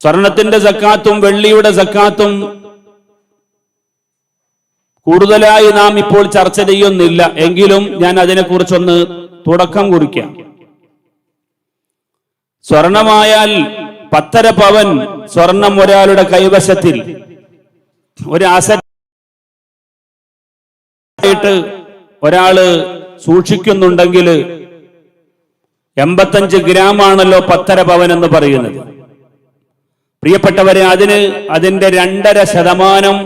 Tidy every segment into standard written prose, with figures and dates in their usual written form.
സ്വർണത്തിന്റെ സക്കാത്തും വെള്ളിയുടെ സക്കാത്തും കൂടുതലായി നാം ഇപ്പോൾ ചർച്ച ചെയ്യുന്നില്ല. എങ്കിലും ഞാൻ അതിനെക്കുറിച്ചൊന്ന് തുടക്കം കുറിക്കാം. സ്വർണമായാൽ 10.5 പവൻ സ്വർണം ഒരാളുടെ കൈവശത്തിൽ ഒരു ആസറ്റായിട്ട് ഒരാള് സൂക്ഷിക്കുന്നുണ്ടെങ്കിൽ 85 ഗ്രാമാണല്ലോ 10.5 പവൻ എന്ന് പറയുന്നത്. പ്രിയപ്പെട്ടവരെ, അതിന്റെ 2.5%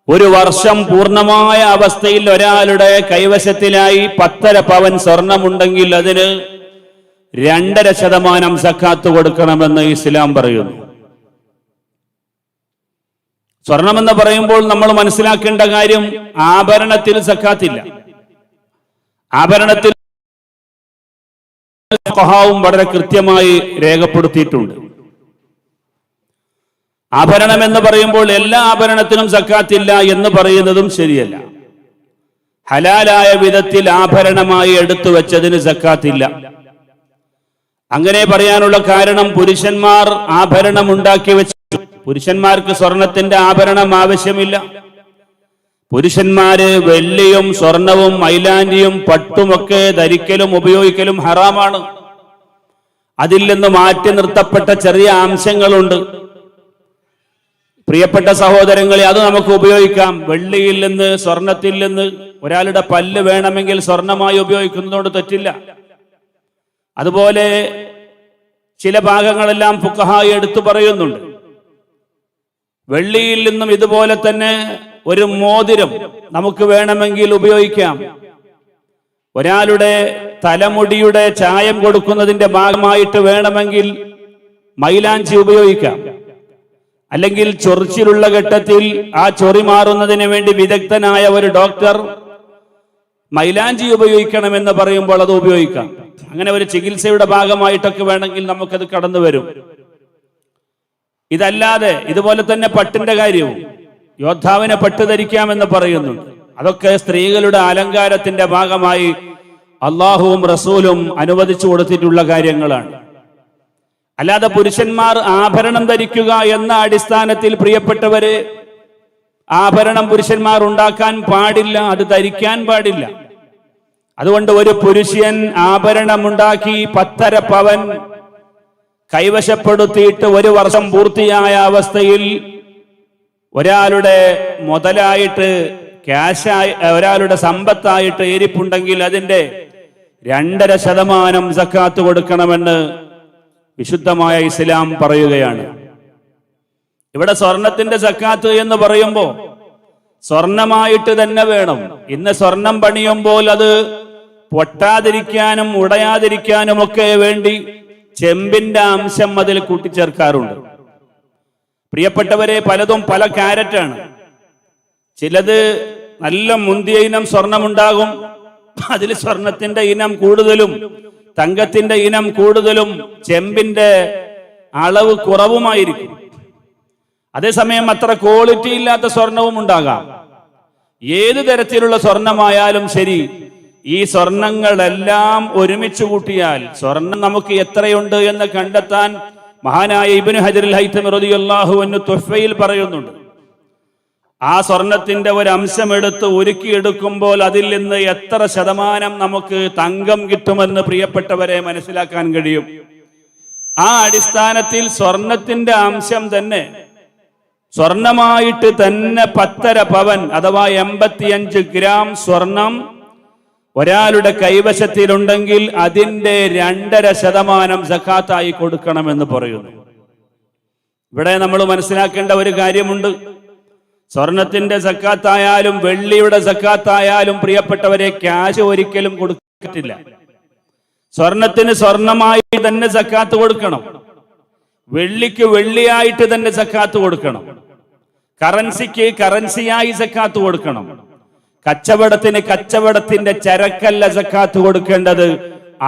ഒരു വർഷം പൂർണ്ണമായ അവസ്ഥയിൽ ഒരാളുടെ കൈവശത്തിലായി 10.5 പവൻ സ്വർണമുണ്ടെങ്കിൽ അതിന് 2.5% സക്കാത്ത് കൊടുക്കണമെന്ന് ഇസ്ലാം പറയുന്നു. സ്വർണമെന്ന് പറയുമ്പോൾ നമ്മൾ മനസ്സിലാക്കേണ്ട കാര്യം, ആഭരണത്തിൽ സക്കാത്തില്ല. ആഭരണത്തിൽ ഫഖഹാവും വളരെ കൃത്യമായി രേഖപ്പെടുത്തിയിട്ടുണ്ട്. ആഭരണം എന്ന് പറയുമ്പോൾ എല്ലാ ആഭരണത്തിനും സക്കാത്തില്ല എന്ന് പറയുന്നതും ശരിയല്ല. ഹലാലായ വിധത്തിൽ ആഭരണമായി എടുത്തു വെച്ചതിന് സക്കാത്തില്ല. അങ്ങനെ പറയാനുള്ള കാരണം, പുരുഷന്മാർ ആഭരണം ഉണ്ടാക്കി വെച്ചു. പുരുഷന്മാർക്ക് സ്വർണത്തിന്റെ ആഭരണം ആവശ്യമില്ല. പുരുഷന്മാര് വെള്ളിയും സ്വർണവും മൈലാഞ്ചിയും പട്ടുമൊക്കെ ധരിക്കലും ഉപയോഗിക്കലും ഹറാമാണ്. അതിൽ നിന്ന് മാറ്റി നിർത്തപ്പെട്ട ചെറിയ അംശങ്ങളുണ്ട്. പ്രിയപ്പെട്ട സഹോദരങ്ങളെ, അത് നമുക്ക് ഉപയോഗിക്കാം. വെള്ളിയിൽ നിന്ന്, സ്വർണത്തിൽ നിന്ന് ഒരാളുടെ പല്ല് വേണമെങ്കിൽ സ്വർണമായി ഉപയോഗിക്കുന്നതുകൊണ്ട് തെറ്റില്ല. അതുപോലെ ചില ഭാഗങ്ങളെല്ലാം ഫുഖഹായി എടുത്തു പറയുന്നുണ്ട്. വെള്ളിയിൽ നിന്നും ഇതുപോലെ തന്നെ ഒരു മോതിരം നമുക്ക് വേണമെങ്കിൽ ഉപയോഗിക്കാം. ഒരാളുടെ തലമുടിയുടെ ചായം കൊടുക്കുന്നതിന്റെ ഭാഗമായിട്ട് വേണമെങ്കിൽ മൈലാഞ്ചി ഉപയോഗിക്കാം. അല്ലെങ്കിൽ ചൊറിച്ചിലുള്ള ഘട്ടത്തിൽ ആ ചൊറി മാറുന്നതിന് വേണ്ടി വിദഗ്ധനായ ഒരു ഡോക്ടർ മൈലാഞ്ചി ഉപയോഗിക്കണമെന്ന് പറയുമ്പോൾ അത് ഉപയോഗിക്കാം. അങ്ങനെ ഒരു ചികിത്സയുടെ ഭാഗമായിട്ടൊക്കെ വേണമെങ്കിൽ നമുക്കത് കടന്നു വരും. ഇതല്ലാതെ ഇതുപോലെ തന്നെ പട്ടിന്റെ കാര്യവും, യോദ്ധാവിനെ പട്ട് ധരിക്കാമെന്ന് പറയുന്നുണ്ട്. അതൊക്കെ സ്ത്രീകളുടെ അലങ്കാരത്തിന്റെ ഭാഗമായി അള്ളാഹുവും റസൂലും അനുവദിച്ചു കൊടുത്തിട്ടുള്ള കാര്യങ്ങളാണ്. അല്ലാതെ പുരുഷന്മാർ ആഭരണം ധരിക്കുക എന്ന അടിസ്ഥാനത്തിൽ, പ്രിയപ്പെട്ടവര്, ആഭരണം പുരുഷന്മാർ ഉണ്ടാക്കാൻ പാടില്ല, അത് ധരിക്കാൻ പാടില്ല. അതുകൊണ്ട് ഒരു പുരുഷൻ ആഭരണമുണ്ടാക്കി 10.5 പവൻ കൈവശപ്പെടുത്തിയിട്ട് ഒരു വർഷം പൂർത്തിയായ അവസ്ഥയിൽ ഒരാളുടെ മുതലായിട്ട്, ക്യാഷായി, ഒരാളുടെ സമ്പത്തായിട്ട് ഇരിപ്പുണ്ടെങ്കിൽ അതിന്റെ 2.5% സക്കാത്ത് കൊടുക്കണമെന്ന് വിശുദ്ധമായ ഇസ്ലാം പറയുകയാണ്. ഇവിടെ സ്വർണത്തിന്റെ സക്കാത്ത് എന്ന് പറയുമ്പോൾ സ്വർണമായിട്ട് തന്നെ വേണം. ഇന്ന് സ്വർണം പണിയുമ്പോൾ അത് പൊട്ടാതിരിക്കാനും ഉടയാതിരിക്കാനും ഒക്കെ വേണ്ടി ചെമ്പിന്റെ അംശം അതിൽ കൂട്ടിച്ചേർക്കാറുണ്ട്. പ്രിയപ്പെട്ടവരെ, പലതും പല ക്യാരറ്റാണ്. ചിലത് നല്ല മുന്തിയ ഇനം സ്വർണമുണ്ടാകും, അതിൽ സ്വർണത്തിന്റെ ഇനം കൂടുതലും തങ്കത്തിന്റെ ഇനം കൂടുതലും ചെമ്പിന്റെ അളവ് കുറവുമായിരിക്കും. അതേസമയം അത്ര ക്വാളിറ്റി ഇല്ലാത്ത സ്വർണവും ഉണ്ടാകാം. ഏത് തരത്തിലുള്ള സ്വർണമായാലും ശരി, ഈ സ്വർണങ്ങളെല്ലാം ഒരുമിച്ച് കൂട്ടിയാൽ സ്വർണം നമുക്ക് എത്രയുണ്ട് എന്ന് കണ്ടെത്താൻ മഹാനായ ഇബ്നു ഹജറുൽ ഹൈതമി റളിയല്ലാഹു അൻഹു തുഹ്ഫയിൽ പറയുന്നുണ്ട്. ആ സ്വർണത്തിന്റെ ഒരു അംശം എടുത്ത് ഉരുക്കിയെടുക്കുമ്പോൾ അതിൽ നിന്ന് എത്ര ശതമാനം നമുക്ക് തങ്കം കിട്ടുമെന്ന് പ്രിയപ്പെട്ടവരെ മനസ്സിലാക്കാൻ കഴിയും. ആ അടിസ്ഥാനത്തിൽ സ്വർണത്തിന്റെ അംശം തന്നെ സ്വർണമായിട്ട് തന്നെ 10.5 പവൻ അഥവാ 85 ഗ്രാം സ്വർണം ഒരാളുടെ കൈവശത്തിലുണ്ടെങ്കിൽ അതിന്റെ 2.5% സക്കാത്തായി കൊടുക്കണമെന്ന് പറയുന്നു. ഇവിടെ നമ്മൾ മനസ്സിലാക്കേണ്ട ഒരു കാര്യമുണ്ട്. സ്വർണത്തിന്റെ സക്കാത്തായാലും വെള്ളിയുടെ സക്കാത്തായാലും പ്രിയപ്പെട്ടവരെ, ക്യാഷ് ഒരിക്കലും കൊടുക്കത്തില്ല. സ്വർണത്തിന് സ്വർണമായി തന്നെ സക്കാത്ത് കൊടുക്കണം. വെള്ളിക്ക് വെള്ളിയായിട്ട് തന്നെ സക്കാത്ത് കൊടുക്കണം. കറൻസിക്ക് കറൻസിയായി സക്കാത്ത് കൊടുക്കണം. കച്ചവടത്തിന് കച്ചവടത്തിന്റെ ചരക്കല്ല സക്കാത്ത് കൊടുക്കേണ്ടത്,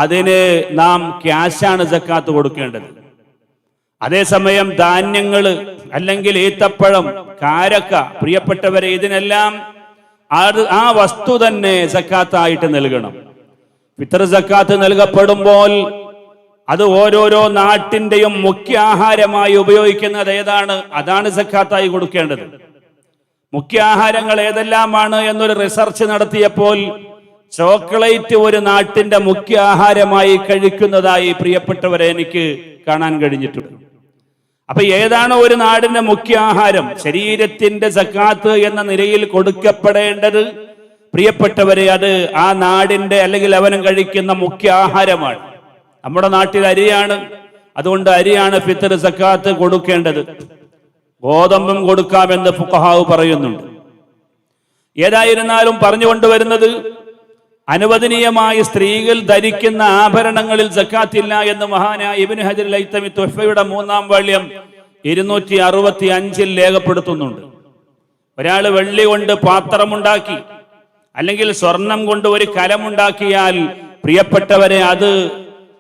അതിന് നാം ക്യാഷാണ് സക്കാത്ത് കൊടുക്കേണ്ടത്. അതേസമയം ധാന്യങ്ങള്, അല്ലെങ്കിൽ ഈത്തപ്പഴം, കാരക്ക, പ്രിയപ്പെട്ടവരെ, ഇതിനെല്ലാം ആ വസ്തു തന്നെ സക്കാത്തായിട്ട് നൽകണം. ഫിത്ർ സക്കാത്ത് നൽകപ്പെടുമ്പോൾ അത് ഓരോരോ നാട്ടിന്റെയും മുഖ്യ ആഹാരമായി ഉപയോഗിക്കുന്നത് ഏതാണ്, അതാണ് സക്കാത്തായി കൊടുക്കേണ്ടത്. മുഖ്യ ആഹാരങ്ങൾ ഏതെല്ലാമാണ് എന്നൊരു റിസർച്ച് നടത്തിയപ്പോൾ ചോക്ലേറ്റ് ഒരു നാട്ടിന്റെ മുഖ്യ ആഹാരമായി കഴിക്കുന്നതായി പ്രിയപ്പെട്ടവരെ എനിക്ക് കാണാൻ കഴിഞ്ഞിട്ടുണ്ട്. അപ്പൊ ഏതാണ് ഒരു നാടിന്റെ മുഖ്യ ആഹാരം, ശരീരത്തിന്റെ സക്കാത്ത് എന്ന നിലയിൽ കൊടുക്കപ്പെടേണ്ടത്, പ്രിയപ്പെട്ടവരെ അത് ആ നാടിന്റെ അല്ലെങ്കിൽ അവനും കഴിക്കുന്ന മുഖ്യ ആഹാരമാണ്. നമ്മുടെ നാട്ടിൽ അരിയാണ്, അതുകൊണ്ട് അരിയാണ് ഫിത്ർ സക്കാത്ത് കൊടുക്കേണ്ടത്. ഗോതമ്പും കൊടുക്കാമെന്ന് ഫുഖഹാവ് പറയുന്നുണ്ട്. ഏതായിരുന്നാലും പറഞ്ഞുകൊണ്ടുവരുന്നത്, അനുവദനീയമായി സ്ത്രീകൾ ധരിക്കുന്ന ആഭരണങ്ങളിൽ സക്കാത്തില്ല എന്ന് മഹാനായ ഇബ്നു ഹജർ ഹൈതമി തുഹ്ഫയുടെ 3-ാം വാള്യം 265 രേഖപ്പെടുത്തുന്നുണ്ട്. ഒരാൾ വെള്ളി കൊണ്ട് പാത്രമുണ്ടാക്കി അല്ലെങ്കിൽ സ്വർണം കൊണ്ട് ഒരു കലമുണ്ടാക്കിയാൽ പ്രിയപ്പെട്ടവരെ അത്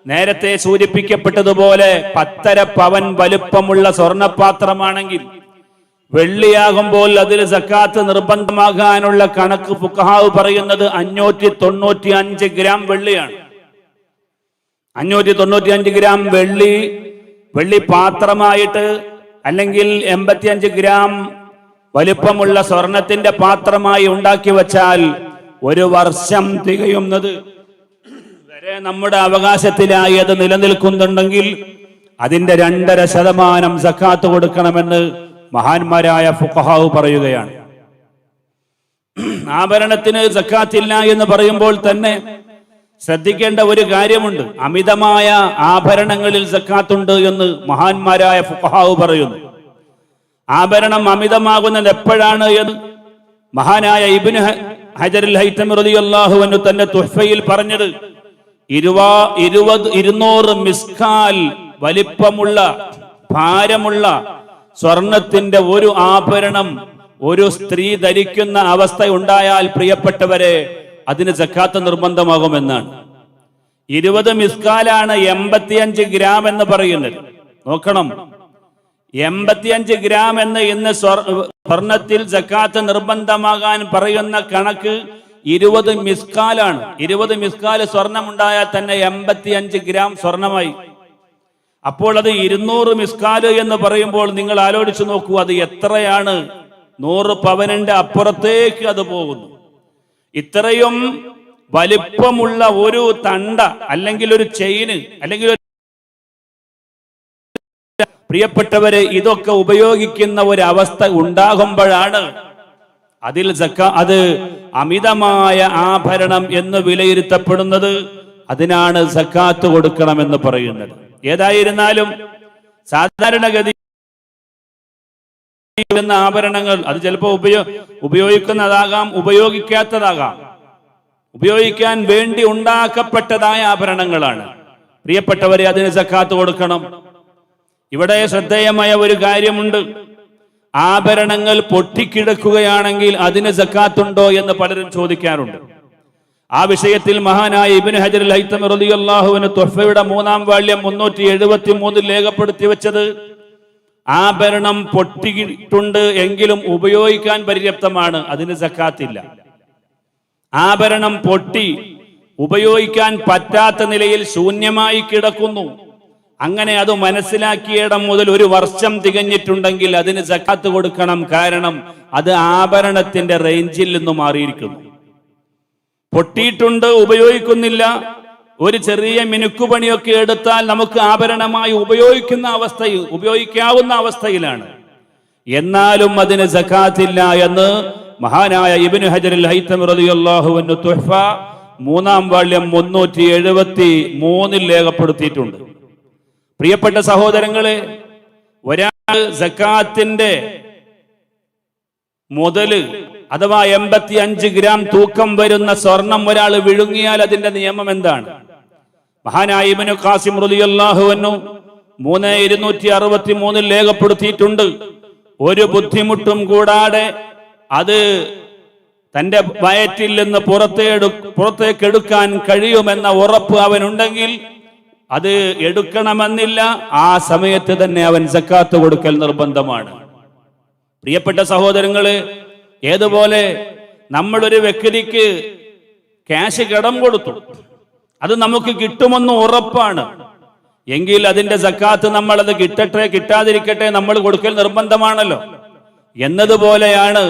നേരത്തെ സൂചിപ്പിക്കപ്പെട്ടതുപോലെ 10.5 പവൻ വലുപ്പമുള്ള സ്വർണപാത്രമാണെങ്കിൽ വെള്ളിയാകുമ്പോൾ അതിൽ സക്കാത്ത് നിർബന്ധമാകാനുള്ള കണക്ക് ഫുഖഹാവ് പറയുന്നത് 595 ഗ്രാം വെള്ളിയാണ്. 595 ഗ്രാം വെള്ളി പാത്രമായിട്ട് അല്ലെങ്കിൽ 85 ഗ്രാം വലിപ്പമുള്ള സ്വർണത്തിന്റെ പാത്രമായി ഉണ്ടാക്കി വച്ചാൽ ഒരു വർഷം തികയുന്നത് വരെ നമ്മുടെ അവകാശത്തിലായി അത് നിലനിൽക്കുന്നുണ്ടെങ്കിൽ അതിന്റെ 2.5% സക്കാത്ത് കൊടുക്കണമെന്ന് മഹാന്മാരായ ഫുഖഹാവ് പറയുകയാണ്. ആഭരണത്തിന് സക്കാത്തില്ല എന്ന് പറയുമ്പോൾ തന്നെ ശ്രദ്ധിക്കേണ്ട ഒരു കാര്യമുണ്ട്. അമിതമായ ആഭരണങ്ങളിൽ സക്കാത്തുണ്ട് എന്ന് മഹാന്മാരായ ഫുഖഹാവ് പറയുന്നു. ആഭരണം അമിതമാകുന്നത് എപ്പോഴാണ് എന്ന് മഹാനായ ഇബ്നു ഹജർ ഹൈതമി റളിയല്ലാഹു അൻഹു തന്റെ തുഹ്ഫയിൽ പറഞ്ഞത്, 200 മിസ്കാൽ വലിപ്പമുള്ള ഭാരമുള്ള സ്വർണത്തിന്റെ ഒരു ആഭരണം ഒരു സ്ത്രീ ധരിക്കുന്ന അവസ്ഥ ഉണ്ടായാൽ പ്രിയപ്പെട്ടവരെ അതിന് സക്കാത്ത് നിർബന്ധമാകുമെന്നാണ്. 20 മിസ്കാലാണ് 85 ഗ്രാം എന്ന് പറയുന്നത്. നോക്കണം, 85 ഗ്രാം എന്ന് ഇന്ന് സ്വർണത്തിൽ സക്കാത്ത് നിർബന്ധമാകാൻ പറയുന്ന കണക്ക് 20 മിസ്കാലാണ്. 20 മിസ്കാൽ സ്വർണം ഉണ്ടായാൽ തന്നെ 85 ഗ്രാം സ്വർണമായി. അപ്പോൾ അത് 200 മിസ്കാല് എന്ന് പറയുമ്പോൾ നിങ്ങൾ ആലോചിച്ച് നോക്കൂ, അത് എത്രയാണ്? 100 പവനിന്റെ അപ്പുറത്തേക്ക് അത് പോകുന്നു. ഇത്രയും വലിപ്പമുള്ള ഒരു തണ്ട അല്ലെങ്കിൽ ഒരു ചെയിന് അല്ലെങ്കിൽ പ്രിയപ്പെട്ടവരെ ഇതൊക്കെ ഉപയോഗിക്കുന്ന ഒരു അവസ്ഥ ഉണ്ടാകുമ്പോഴാണ് അത് അമിതമായ ആഭരണം എന്ന് വിലയിരുത്തപ്പെടുന്നത്. അതിനാണ് സക്കാത്ത് കൊടുക്കണമെന്ന് പറയുന്നത്. ഏതായിരുന്നാലും സാധാരണഗതി ആഭരണങ്ങൾ അത് ചിലപ്പോൾ ഉപയോഗിക്കുന്നതാകാം, ഉപയോഗിക്കാത്തതാകാം. ഉപയോഗിക്കാൻ വേണ്ടി ഉണ്ടാക്കപ്പെട്ടതായ ആഭരണങ്ങളാണ്. പ്രിയപ്പെട്ടവരെ അതിന് സക്കാത്ത് കൊടുക്കണം. ഇവിടെ ശ്രദ്ധേയമായ ഒരു കാര്യമുണ്ട്. ആഭരണങ്ങൾ പൊട്ടിക്കിടക്കുകയാണെങ്കിൽ അതിന് സക്കാത്തുണ്ടോ എന്ന് പലരും ചോദിക്കാറുണ്ട്. ആ വിഷയത്തിൽ മഹാനായ ഇബ്നു ഹജർ ഹൈതമി റളിയല്ലാഹു അൻഹു തുഹ്ഫയുടെ 3-ാം വാള്യം 373 രേഖപ്പെടുത്തി വെച്ചത്, ആഭരണം പൊട്ടിയിട്ടുണ്ട് എങ്കിലും ഉപയോഗിക്കാൻ പര്യാപ്തമാണ്, അതിന് സക്കാത്തില്ല. ആഭരണം പൊട്ടി ഉപയോഗിക്കാൻ പറ്റാത്ത നിലയിൽ ശൂന്യമായി കിടക്കുന്നു, അങ്ങനെ അത് മനസ്സിലാക്കിയിടം മുതൽ 1 വർഷം തികഞ്ഞിട്ടുണ്ടെങ്കിൽ അതിന് സക്കാത്ത് കൊടുക്കണം. കാരണം അത് ആഭരണത്തിന്റെ റേഞ്ചിൽ നിന്ന് മാറിയിരിക്കുന്നു. പൊട്ടിയിട്ടുണ്ട്, ഉപയോഗിക്കുന്നില്ല, ഒരു ചെറിയ മിനുക്കുപണിയൊക്കെ എടുത്താൽ നമുക്ക് ആഭരണമായി ഉപയോഗിക്കാവുന്ന അവസ്ഥയിലാണ്. എന്നാലും അതിന് സക്കാത്തില്ല എന്ന് മഹാനായ ഇബ്നു ഹജർ ഹൈതമി റളിയല്ലാഹു അൻഹു തുഹ്ഫ 3-ാം വാള്യം 373 രേഖപ്പെടുത്തിയിട്ടുണ്ട്. പ്രിയപ്പെട്ട സഹോദരങ്ങളെ, ഒരാൾ സക്കാത്തിന്റെ മുതല് അഥവാ 85 ഗ്രാം തൂക്കം വരുന്ന സ്വർണം ഒരാൾ വിഴുങ്ങിയാൽ അതിന്റെ നിയമം എന്താണ്? മഹാനായ ഇബ്നു ഖാസിം റളിയല്ലാഹു അൻഹു 3263 രേഖപ്പെടുത്തിയിട്ടുണ്ട്. ഒരു ബുദ്ധിമുട്ടും കൂടാതെ അത് തന്റെ വയറ്റിൽ നിന്ന് പുറത്തേക്ക് എടുക്കാൻ കഴിയുമെന്ന ഉറപ്പ് അവനുണ്ടെങ്കിൽ അത് എടുക്കണമെന്നില്ല, ആ സമയത്ത് തന്നെ അവൻ സക്കാത്ത് കൊടുക്കൽ നിർബന്ധമാണ്. പ്രിയപ്പെട്ട സഹോദരങ്ങളെ, ഏതുപോലെ നമ്മളൊരു വ്യക്തിക്ക് ക്യാഷ് കടം കൊടുത്തു, അത് നമുക്ക് കിട്ടുമെന്ന് ഉറപ്പാണ്. എങ്കിൽ അതിന്റെ സക്കാത്ത് നമ്മൾ അത് കിട്ടട്ടെ കിട്ടാതിരിക്കട്ടെ നമ്മൾ കൊടുക്കൽ നിർബന്ധമാണല്ലോ. എന്നതുപോലെയാണ്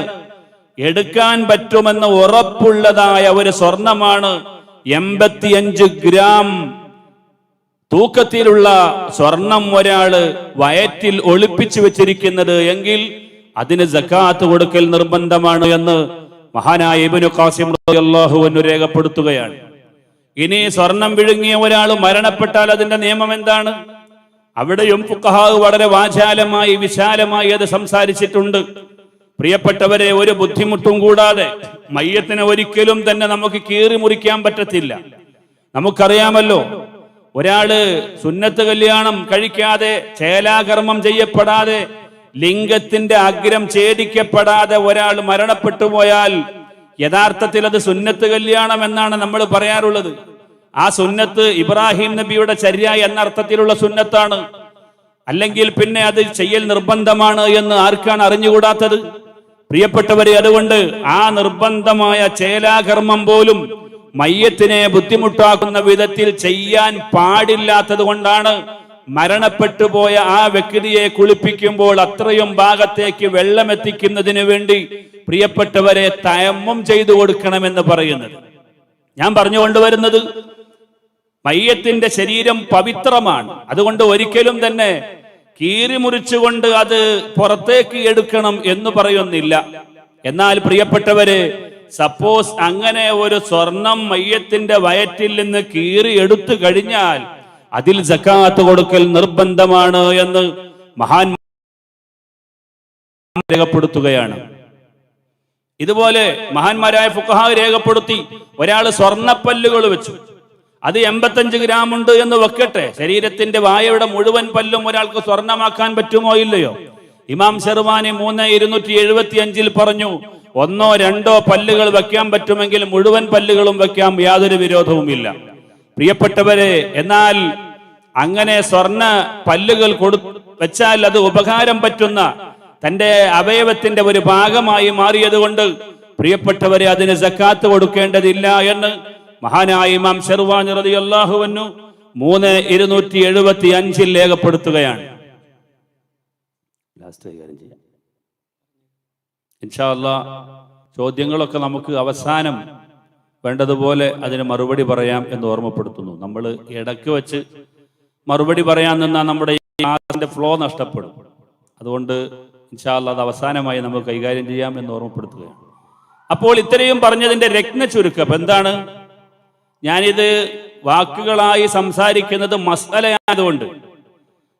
എടുക്കാൻ പറ്റുമെന്ന് ഉറപ്പുള്ളതായ ഒരു സ്വർണമാണ് 85 ഗ്രാം തൂക്കത്തിലുള്ള സ്വർണം ഒരാള് വയറ്റിൽ ഒളിപ്പിച്ചു വെച്ചിരിക്കുന്നത് എങ്കിൽ അതിന് സക്കാത്ത് കൊടുക്കൽ നിർബന്ധമാണ് എന്ന് മഹാനായ ഇബ്നു ഖാസിം റളിയല്ലാഹു അൻഹു രേഖപ്പെടുത്തുകയാണ്. ഇനി സ്വർണം വിഴുങ്ങിയ ഒരാൾ മരണപ്പെട്ടാൽ അതിന്റെ നിയമം എന്താണ്? അവിടെയും ഫുഖഹാ വളരെ വാചാലമായി വിശാലമായി അത് സംസാരിച്ചിട്ടുണ്ട്. പ്രിയപ്പെട്ടവരെ, ഒരു ബുദ്ധിമുട്ടും കൂടാതെ മയ്യത്തിനെ ഒരിക്കലും തന്നെ നമുക്ക് കീറി മുറിക്കാൻ പറ്റത്തില്ല. നമുക്കറിയാമല്ലോ, ഒരാള് സുന്നത്ത് കല്യാണം കഴിക്കാതെ, ചേലാകർമ്മം ചെയ്യപ്പെടാതെ, ലിംഗത്തിന്റെ അഗ്രം ഛേദിക്കപ്പെടാതെ ഒരാൾ മരണപ്പെട്ടു പോയാൽ യഥാർത്ഥത്തിൽ അത് സുന്നത്ത് കല്യാണം എന്നാണ് നമ്മൾ പറയാറുള്ളത്. ആ സുന്നത്ത് ഇബ്രാഹിം നബിയുടെ ചര്യ എന്ന അർത്ഥത്തിലുള്ള സുന്നത്താണ്. അല്ലെങ്കിൽ പിന്നെ അത് ചെയ്യൽ നിർബന്ധമാണ് എന്ന് ആർക്കാണ് അറിഞ്ഞുകൂടാത്തത്? പ്രിയപ്പെട്ടവരെ, അതുകൊണ്ട് ആ നിർബന്ധമായ ചേലാകർമ്മം പോലും മയ്യത്തിനെ ബുദ്ധിമുട്ടാക്കുന്ന വിധത്തിൽ ചെയ്യാൻ പാടില്ലാത്തത് കൊണ്ടാണ് മരണപ്പെട്ടു പോയ ആ വ്യക്തിയെ കുളിപ്പിക്കുമ്പോൾ അത്രയും ഭാഗത്തേക്ക് വെള്ളം എത്തിക്കുന്നതിന് വേണ്ടി പ്രിയപ്പെട്ടവരെ തയമ്മം ചെയ്തു കൊടുക്കണമെന്ന് പറയുന്നത്. ഞാൻ പറഞ്ഞുകൊണ്ടുവരുന്നത്, മയ്യത്തിന്റെ ശരീരം പവിത്രമാണ്. അതുകൊണ്ട് ഒരിക്കലും തന്നെ കീറി മുറിച്ചുകൊണ്ട് അത് പുറത്തേക്ക് എടുക്കണം എന്ന് പറയുന്നില്ല. എന്നാൽ പ്രിയപ്പെട്ടവരെ, സപ്പോസ് അങ്ങനെ ഒരു സ്വർണം മയ്യത്തിന്റെ വയറ്റിൽ നിന്ന് കീറി എടുത്തു കഴിഞ്ഞാൽ അതിൽ സക്കാത്ത് കൊടുക്കൽ നിർബന്ധമാണ് എന്ന് മഹാൻ രേഖപ്പെടുത്തുകയാണ്. ഇതുപോലെ മഹാന്മാരായ ഫുഖഹാ രേഖപ്പെടുത്തി, ഒരാൾ സ്വർണ്ണപ്പല്ലുകൾ വെച്ചു, അത് 85 ഗ്രാം ഉണ്ട് എന്ന് വെക്കട്ടെ, ശരീരത്തിന്റെ വായയുടെ മുഴുവൻ പല്ലും ഒരാൾക്ക് സ്വർണ്ണമാക്കാൻ പറ്റുമോ ഇല്ലയോ? ഇമാം ശർവാനി 3275 പറഞ്ഞു, 1 2 പല്ലുകൾ വെക്കാൻ പറ്റുമെങ്കിൽ മുഴുവൻ പല്ലുകളും വെക്കാം, യാതൊരു വിരോധവുമില്ല. പ്രിയപ്പെട്ടവരെ, എന്നാൽ അങ്ങനെ സ്വർണ്ണ പല്ലുകൾ വെച്ചാൽ അത് ഉപകാരം പറ്റുന്ന തന്റെ അവയവത്തിന്റെ ഒരു ഭാഗമായി മാറിയത് കൊണ്ട് പ്രിയപ്പെട്ടവരെ അതിന് സക്കാത്ത് കൊടുക്കേണ്ടതില്ല എന്ന് മഹാനായ ഇമാം ശർവാനി റളിയല്ലാഹു അൻഹു 3275 രേഖപ്പെടുത്തുകയാണ്. ഇൻഷാ അല്ലാഹ് ചോദ്യങ്ങളൊക്കെ നമുക്ക് അവസാനം വേണ്ടതുപോലെ അതിന് മറുപടി പറയാം എന്ന് ഓർമ്മപ്പെടുത്തുന്നു. നമ്മൾ ഇടയ്ക്ക് വെച്ച് മറുപടി പറയാൻ നിന്നാൽ നമ്മുടെ ക്ലാസിന്റെ ഫ്ലോ നഷ്ടപ്പെടും. അതുകൊണ്ട് ഇൻഷാ അല്ലാഹ് അത് അവസാനമായി നമുക്ക് കൈകാര്യം ചെയ്യാം എന്ന് ഓർമ്മപ്പെടുത്തുകയാണ്. അപ്പോൾ ഇത്രയും പറഞ്ഞതിന്റെ രത്ന ചുരുക്കം എന്താണ്? ഞാനിത് വാക്കുകളായി സംസാരിക്കുന്നത് മസ്അലയായതുകൊണ്ട്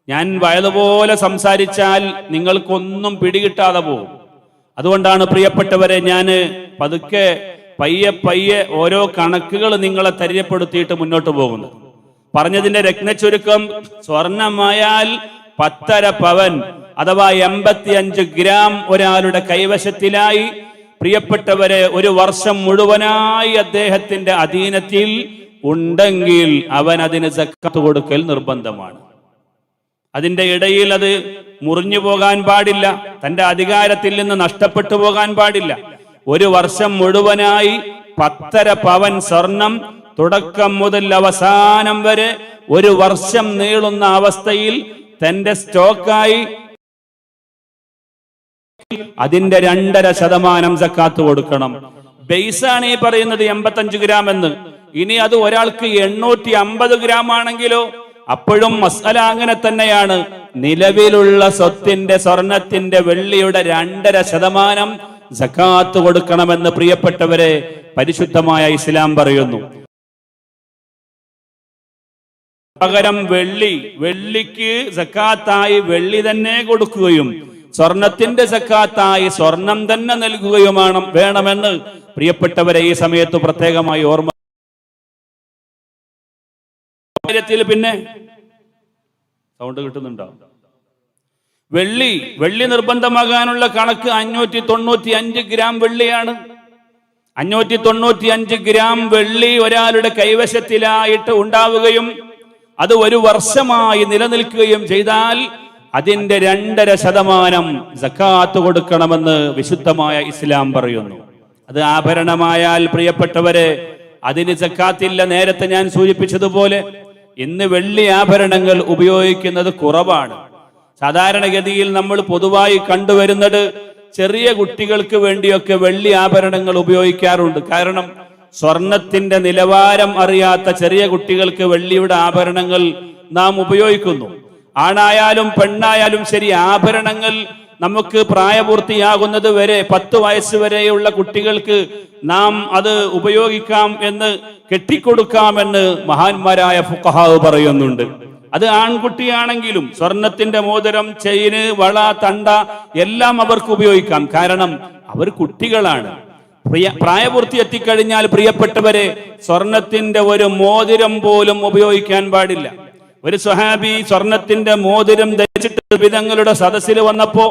ഞാൻ വയതുപോലെ സംസാരിച്ചാൽ നിങ്ങൾക്കൊന്നും പിടികിട്ടാതെ പോകും. അതുകൊണ്ടാണ് പ്രിയപ്പെട്ടവരെ ഞാൻ പതുക്കെ പയ്യെ പയ്യെ ഓരോ കണക്കുകൾ നിങ്ങളെ പരിചയപ്പെടുത്തിയിട്ട് മുന്നോട്ട് പോകുന്നത്. പറഞ്ഞതിന്റെ രത്ന ചുരുക്കം, സ്വർണമായാൽ 10.5 പവൻ അഥവാ 85 ഗ്രാം ഒരാളുടെ കൈവശത്തിലായി പ്രിയപ്പെട്ടവരെ ഒരു വർഷം മുഴുവനായി അദ്ദേഹത്തിന്റെ അധീനത്തിൽ ഉണ്ടെങ്കിൽ അവൻ അതിന് സക്കാത്ത് കൊടുക്കൽ നിർബന്ധമാണ്. അതിന്റെ ഇടയിൽ അത് മുറിഞ്ഞു പോകാൻ പാടില്ല, തന്റെ അധികാരത്തിൽ നിന്ന് നഷ്ടപ്പെട്ടു പോകാൻ പാടില്ല. ഒരു വർഷം മുഴുവനായി 10.5 പവൻ സ്വർണം തുടക്കം മുതൽ അവസാനം വരെ ഒരു വർഷം നീളുന്ന അവസ്ഥയിൽ തന്റെ സ്റ്റോക്കായി അതിന്റെ 2.5% സക്കാത്ത് കൊടുക്കണം. ബേസാണ് ഈ പറയുന്നത് 85 ഗ്രാം എന്ന്. ഇനി അത് ഒരാൾക്ക് 850 ഗ്രാം ആണെങ്കിലോ അപ്പോഴും മസ്അല അങ്ങനെ തന്നെയാണ്. നിലവിലുള്ള സ്വത്തിന്റെ സ്വർണത്തിന്റെ വെള്ളിയുടെ 2.5% സക്കാത്ത് കൊടുക്കണമെന്ന് പ്രിയപ്പെട്ടവരെ പരിശുദ്ധമായ ഇസ്ലാം പറയുന്നു. പകരം വെള്ളിക്ക് സക്കാത്തായി വെള്ളി തന്നെ കൊടുക്കുകയും സ്വർണത്തിന്റെ സക്കാത്തായി സ്വർണം തന്നെ നൽകുകയുമാണ് വേണമെന്ന് പ്രിയപ്പെട്ടവരെ ഈ സമയത്ത് പ്രത്യേകമായി ഓർമ്മ. പിന്നെ സൗണ്ട് കിട്ടുന്നുണ്ടോ? വെള്ളി നിർബന്ധമാകാനുള്ള കണക്ക് 595 ഗ്രാം വെള്ളിയാണ്. 595 ഗ്രാം വെള്ളി ഒരാളുടെ കൈവശത്തിലായിട്ട് ഉണ്ടാവുകയും അത് ഒരു വർഷമായി നിലനിൽക്കുകയും ചെയ്താൽ അതിന്റെ 2.5% സക്കാത്ത് കൊടുക്കണമെന്ന് വിശുദ്ധമായ ഇസ്ലാം പറയുന്നു. അത് ആഭരണമായാൽ പ്രിയപ്പെട്ടവരെ അതിന് സക്കാത്തില്ല. നേരത്തെ ഞാൻ സൂചിപ്പിച്ചതുപോലെ ഇന്ന് വെള്ളി ആഭരണങ്ങൾ ഉപയോഗിക്കുന്നത് കുറവാണ്. സാധാരണഗതിയിൽ നമ്മൾ പൊതുവായി കണ്ടുവരുന്നത് ചെറിയ കുട്ടികൾക്ക് വേണ്ടിയൊക്കെ വെള്ളി ആഭരണങ്ങൾ ഉപയോഗിക്കാറുണ്ട്. കാരണം സ്വർണത്തിന്റെ നിലവാരം അറിയാത്ത ചെറിയ കുട്ടികൾക്ക് വെള്ളിയുടെ ആഭരണങ്ങൾ നാം ഉപയോഗിക്കുന്നു. ആണായാലും പെണ്ണായാലും ശരി, ആഭരണങ്ങൾ നമുക്ക് പ്രായപൂർത്തിയാകുന്നത് വരെ 10 വയസ്സ് വരെയുള്ള കുട്ടികൾക്ക് നാം അത് ഉപയോഗിക്കാം എന്ന്, കെട്ടിക്കൊടുക്കാമെന്ന് മഹാന്മാരായ ഫുഖഹാ പറയുന്നുണ്ട്. അത് ആൺകുട്ടിയാണെങ്കിലും സ്വർണത്തിന്റെ മോതിരം, ചെയിന്, വള, തണ്ട എല്ലാം അവർക്ക് ഉപയോഗിക്കാം. കാരണം അവർ കുട്ടികളാണ്. പ്രായപൂർത്തി എത്തിക്കഴിഞ്ഞാൽ പ്രിയപ്പെട്ടവരെ, സ്വർണത്തിന്റെ ഒരു മോതിരം പോലും ഉപയോഗിക്കാൻ പാടില്ല. ഒരു സ്വഹാബി സ്വർണത്തിന്റെ മോതിരം ധരിച്ചിട്ട് വിധങ്ങളുടെ സദസ്സിൽ വന്നപ്പോ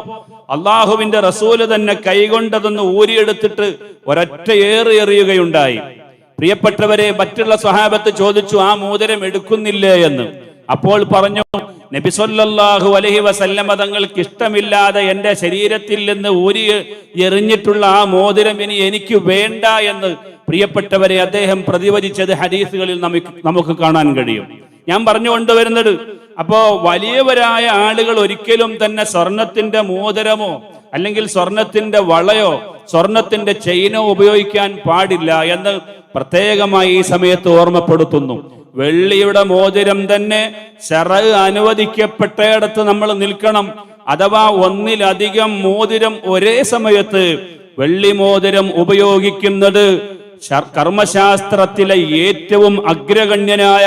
അള്ളാഹുവിന്റെ റസൂല് തന്നെ കൈകൊണ്ടതൊന്ന് ഊരിയെടുത്തിട്ട് ഒരൊറ്റ എറിയുകയുണ്ടായി. പ്രിയപ്പെട്ടവരെ, മറ്റുള്ള സ്വഹാബത്ത് ചോദിച്ചു, ആ മോതിരം എടുക്കുന്നില്ലേ എന്ന്. അപ്പോൾ പറഞ്ഞു, നബി സല്ലല്ലാഹു അലൈഹി വസല്ലമ തങ്ങൾക്ക് ഇഷ്ടമില്ലാതെ എന്റെ ശരീരത്തിൽ നിന്ന് ഊരി എറിഞ്ഞിട്ടുള്ള ആ മോതിരം ഇനി എനിക്ക് വേണ്ട എന്ന് പ്രിയപ്പെട്ടവരെ അദ്ദേഹം പ്രതിവചിച്ചത് ഹദീസുകളിൽ നമുക്ക് കാണാൻ കഴിയും. ഞാൻ പറഞ്ഞു കൊണ്ടുവരുന്നത്, അപ്പോ വലിയവരായ ആളുകൾ ഒരിക്കലും തന്നെ സ്വർണത്തിന്റെ മോതിരമോ അല്ലെങ്കിൽ സ്വർണത്തിന്റെ വളയോ സ്വർണത്തിന്റെ ചെയിനോ ഉപയോഗിക്കാൻ പാടില്ല എന്ന് പ്രത്യേകമായി ഈ സമയത്ത് ഓർമ്മപ്പെടുത്തുന്നു. വെള്ളിയുടെ മോതിരം തന്നെ ശറഅ് അനുവദിക്കപ്പെട്ടയിടത്ത് നമ്മൾ നിൽക്കണം. അഥവാ ഒന്നിലധികം മോതിരം ഒരേ സമയത്ത് വെള്ളി മോതിരം ഉപയോഗിക്കുന്നത് കർമ്മശാസ്ത്രത്തിലെ ഏറ്റവും അഗ്രഗണ്യനായ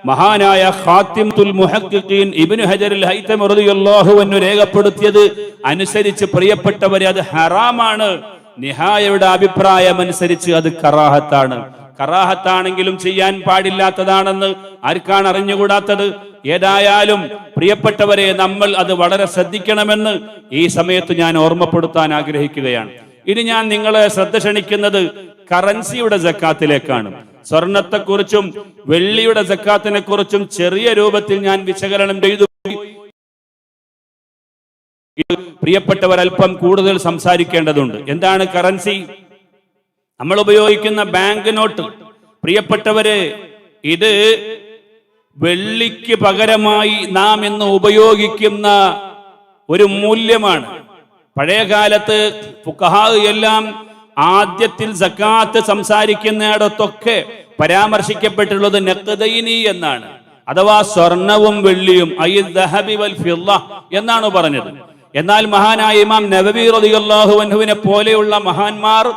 മഹാനായ ഖാത്തിമുൽ മുഹഖ്ഖിഖീൻ ഇബ്നു ഹജറുൽ ഹൈതമി റളിയല്ലാഹു അൻഹു രേഖപ്പെടുത്തിയത് അനുസരിച്ച് പ്രിയപ്പെട്ടവരെ, അത് ഹറാമാണ്. നിഹായയുടെ അഭിപ്രായം അനുസരിച്ച് അത് കറാഹത്താണ്. കറാഹത്താണെങ്കിലും ചെയ്യാൻ പാടില്ലാത്തതാണെന്ന് ആർക്കാണ് അറിഞ്ഞുകൂടാത്തത്? ഏതായാലും പ്രിയപ്പെട്ടവരെ, നമ്മൾ അത് വളരെ ശ്രദ്ധിക്കണമെന്ന് ഈ സമയത്ത് ഞാൻ ഓർമ്മപ്പെടുത്താൻ ആഗ്രഹിക്കുകയാണ്. ഇനി ഞാൻ നിങ്ങളെ ശ്രദ്ധ ക്ഷണിക്കുന്നത് കറൻസിയുടെ സക്കാത്തിലേക്കാണ്. സ്വർണത്തെക്കുറിച്ചും വെള്ളിയുടെ സക്കാത്തിനെ കുറിച്ചും ചെറിയ രൂപത്തിൽ ഞാൻ വിശകലനം ചെയ്തു. പ്രിയപ്പെട്ടവർ, അല്പം കൂടുതൽ സംസാരിക്കേണ്ടതുണ്ട്. എന്താണ് കറൻസി? നമ്മൾ ഉപയോഗിക്കുന്ന ബാങ്ക് നോട്ട്, പ്രിയപ്പെട്ടവര്, ഇത് വെള്ളിക്ക് പകരമായി നാം ഇന്ന് ഉപയോഗിക്കുന്ന ഒരു മൂല്യമാണ്. പഴയ കാലത്ത് ഫുഖഹാ എല്ലാം ആദ്യത്തിൽ സക്കാത്ത് സംസാരിക്കുന്നിടത്തൊക്കെ പരാമർശിക്കപ്പെട്ടുള്ളത് നഖ്ദൈനി എന്നാണ്, അഥവാ സ്വർണവും വെള്ളിയും, ദഹബി വൽ ഫിദ്ദ എന്നാണ് പറഞ്ഞത്. എന്നാൽ മഹാനായ ഇമാം നവവി റളിയല്ലാഹു അൻഹുവിനെ പോലെയുള്ള മഹാന്മാർ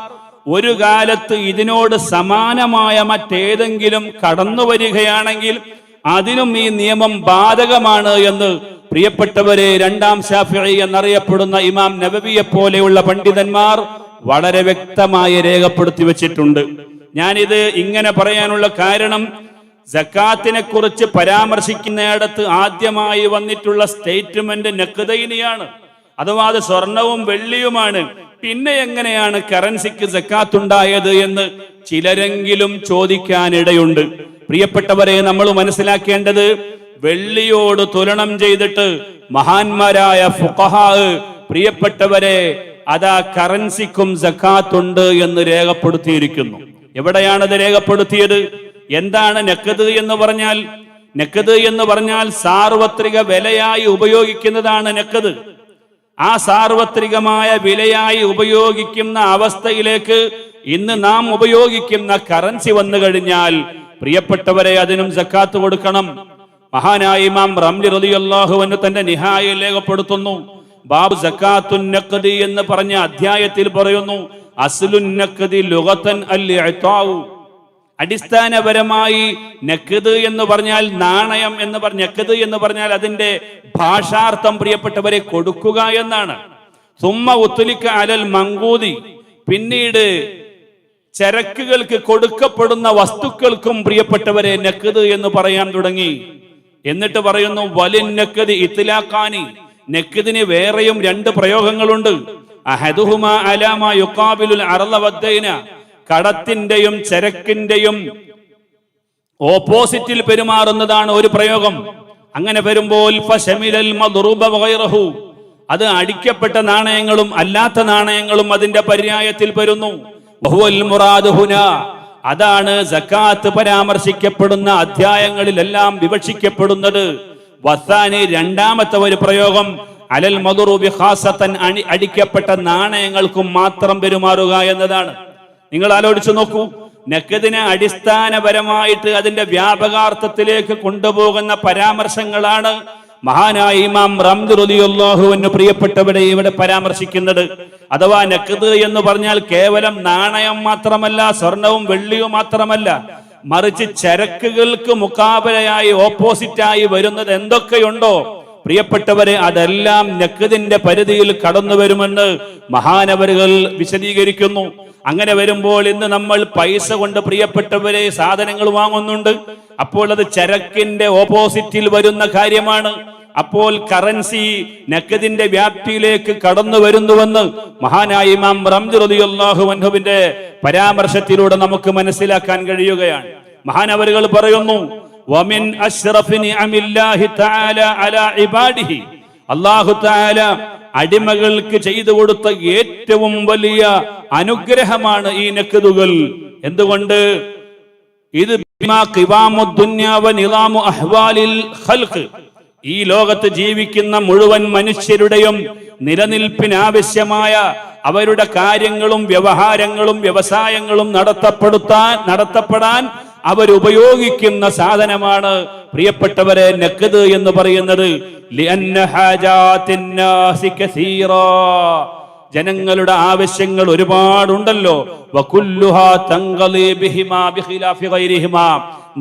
ഒരു കാലത്ത് ഇതിനോട് സമാനമായ മറ്റേതെങ്കിലും കടന്നു വരികയാണെങ്കിൽ അതിനും ഈ നിയമം ബാധകമാണ് എന്ന് പ്രിയപ്പെട്ടവരെ, രണ്ടാം ശാഫിഈ എന്നറിയപ്പെടുന്ന ഇമാം നവവിയെ പോലെയുള്ള പണ്ഡിതന്മാർ വളരെ വ്യക്തമായി രേഖപ്പെടുത്തി വെച്ചിട്ടുണ്ട്. ഞാനിത് ഇങ്ങനെ പറയാനുള്ള കാരണം, സക്കാത്തിനെ കുറിച്ച് പരാമർശിക്കുന്നിടത്ത് ആദ്യമായി വന്നിട്ടുള്ള സ്റ്റേറ്റ്മെന്റ് നഖ്ദൈനിയാണ്, അഥവാ അത് സ്വർണവും വെള്ളിയുമാണ്. പിന്നെ എങ്ങനെയാണ് കറൻസിക്ക് സക്കാത്ത് ഉണ്ടായത് എന്ന് ചിലരെങ്കിലും ചോദിക്കാനിടയുണ്ട്. പ്രിയപ്പെട്ടവരെ, നമ്മൾ മനസ്സിലാക്കേണ്ടത്, വെള്ളിയോട് തുലനം ചെയ്തിട്ട് മഹാന്മാരായ ഫുഖഹാ പ്രിയപ്പെട്ടവരെ അതാ കറൻസിക്കും സക്കാത്തുണ്ട് എന്ന് രേഖപ്പെടുത്തിയിരിക്കുന്നു. എവിടെയാണത് രേഖപ്പെടുത്തിയത്? എന്താണ് നഖ്ദ് എന്ന് പറഞ്ഞാൽ? നഖ്ദ് എന്ന് പറഞ്ഞാൽ സാർവത്രിക വിലയായി ഉപയോഗിക്കുന്നതാണ് നഖ്ദ്. ആ സാർവത്രികമായ വിലയായി ഉപയോഗിക്കുന്ന അവസ്ഥയിലേക്ക് ഇന്ന് നാം ഉപയോഗിക്കുന്ന കറൻസി വന്നു കഴിഞ്ഞാൽ പ്രിയപ്പെട്ടവരെ, അതിനും സക്കാത്ത് കൊടുക്കണം. മഹാനായ ഇമാം റംലി റളിയല്ലാഹു അൻഹു തന്റെ നിഹായയിൽ രേഖപ്പെടുത്തുന്നു, ബാബ് സക്കാത്തുൻ നഖ്ദി എന്ന് പറഞ്ഞ അധ്യായത്തിൽ പറയുന്നു, അസ്ലുൻ നഖ്ദി ലുഗതൻ അൽ ഇഅ്താഉ. അടിസ്ഥാനപരമായി നഖ്ദ് എന്ന് പറഞ്ഞാൽ നാണയം എന്ന് പറഞ്ഞ, നഖ്ദ് എന്ന് പറഞ്ഞാൽ അതിന്റെ ഭാഷാർത്ഥം പ്രിയപ്പെട്ടവരെ കൊടുക്കുക എന്നാണ്. സുമ്മ ഉത്ലിക അലൽ മങ്കൂദി, പിന്നീട് ചരക്കുകൾക്ക് കൊടുക്കപ്പെടുന്ന വസ്തുക്കൾക്കും പ്രിയപ്പെട്ടവരെ നഖ്ദ് എന്ന് പറയാൻ തുടങ്ങി. എന്നിട്ട് പറയുന്നു, വലിൻ നഖ്ദി ഇത്ലാഖാനി, നഖ്ദിന് വേറെയും 2 പ്രയോഗങ്ങളുണ്ട്. അഹദുഹുമാ അലാമാ യുഖാബിലുൽ അർള വദ്ദൈന, കടത്തിന്റെയും ചരക്കിന്റെയും ഓപ്പോസിറ്റിൽ പെരുമാറുന്നതാണ് ഒരു പ്രയോഗം. അങ്ങനെ വരുമ്പോൾ ഫശമിലൽ മദ്റൂബ വഗൈറഹു, അത് അടിക്കപ്പെട്ട നാണയങ്ങളും അല്ലാത്ത നാണയങ്ങളും അതിന്റെ പര്യായത്തിൽ വരുന്നു. വഹുവൽ മുറാദു ഹുനാ, അതാണ് സക്കാത്ത് പരാമർശിക്കപ്പെടുന്ന അധ്യായങ്ങളിലെല്ലാം വിവക്ഷിക്കപ്പെടുന്നത്. വസാനി രണ്ടാമത്തെ ഒരു പ്രയോഗം അലൽ മദ്റൂബി ഖാസത്തൻ അടിക്കപ്പെട്ട നാണയങ്ങൾക്കും മാത്രം പെരുമാറുക എന്നതാണ്. നിങ്ങൾ ആലോചിച്ചു നോക്കൂ, നഖദിനെ അടിസ്ഥാനപരമായിട്ട് അതിന്റെ വ്യാപകാർത്ഥത്തിലേക്ക് കൊണ്ടുപോകുന്ന പരാമർശങ്ങളാണ് മഹാനായ ഇമാം റംദി റളിയല്ലാഹു അൻഹു പ്രിയപ്പെട്ടവരെ ഇവിടെ പരാമർശിക്കുന്നത്. അഥവാ നഖദ് എന്ന് പറഞ്ഞാൽ കേവലം നാണയം മാത്രമല്ല, സ്വർണവും വെള്ളിയും മാത്രമല്ല, മറിച്ച് ചരക്കുകൾക്ക് മുഖാബലയായി ഓപ്പോസിറ്റായി വരുന്നത് എന്തൊക്കെയുണ്ടോ പ്രിയപ്പെട്ടവരെ, അതെല്ലാം നഖദിന്റെ പരിധിയിൽ കടന്നു വരുമെന്ന് മഹാനവരുകൾ വിശദീകരിക്കുന്നു. അങ്ങനെ വരുമ്പോൾ ഇന്ന് നമ്മൾ പൈസ കൊണ്ട് പ്രിയപ്പെട്ടവരെ സാധനങ്ങൾ വാങ്ങുന്നുണ്ട്. അപ്പോൾ അത് ചരക്കിന്റെ ഓപ്പോസിറ്റിൽ വരുന്ന കാര്യമാണ്. അപ്പോൾ കറൻസി നഖദിന്റെ വ്യാപ്തിയിലേക്ക് കടന്നു വരുന്നുവെന്ന് മഹാനായ ഇമാം റംദി റളിയല്ലാഹു അൻഹുവിന്റെ പരാമർശത്തിലൂടെ നമുക്ക് മനസ്സിലാക്കാൻ കഴിയുകയാണ്. മഹാനവരുകൾ പറയുന്നു, വമിൻ അശ്റഫി നിഅമില്ലാഹി തആല അലാ ഇബാദിഹി, അല്ലാഹു തആല അടിമകൾക്ക് ചെയ്തു കൊടുത്ത ഏറ്റവും വലിയ അനുഗ്രഹമാണ് ഈ നഖദുകൾ. എന്തുകൊണ്ട്? ഇത് ഈ ലോകത്ത് ജീവിക്കുന്ന മുഴുവൻ മനുഷ്യരുടെയും നിലനിൽപ്പിനാവശ്യമായ അവരുടെ കാര്യങ്ങളും വ്യവഹാരങ്ങളും വ്യവസായങ്ങളും നടത്തപ്പെടാൻ അവരുപയോഗിക്കുന്ന സാധനമാണ് പ്രിയപ്പെട്ടവരെ നഖദ് എന്ന് പറയുന്നത്. ജനങ്ങളുടെ ആവശ്യങ്ങൾ ഒരുപാടുണ്ടല്ലോ.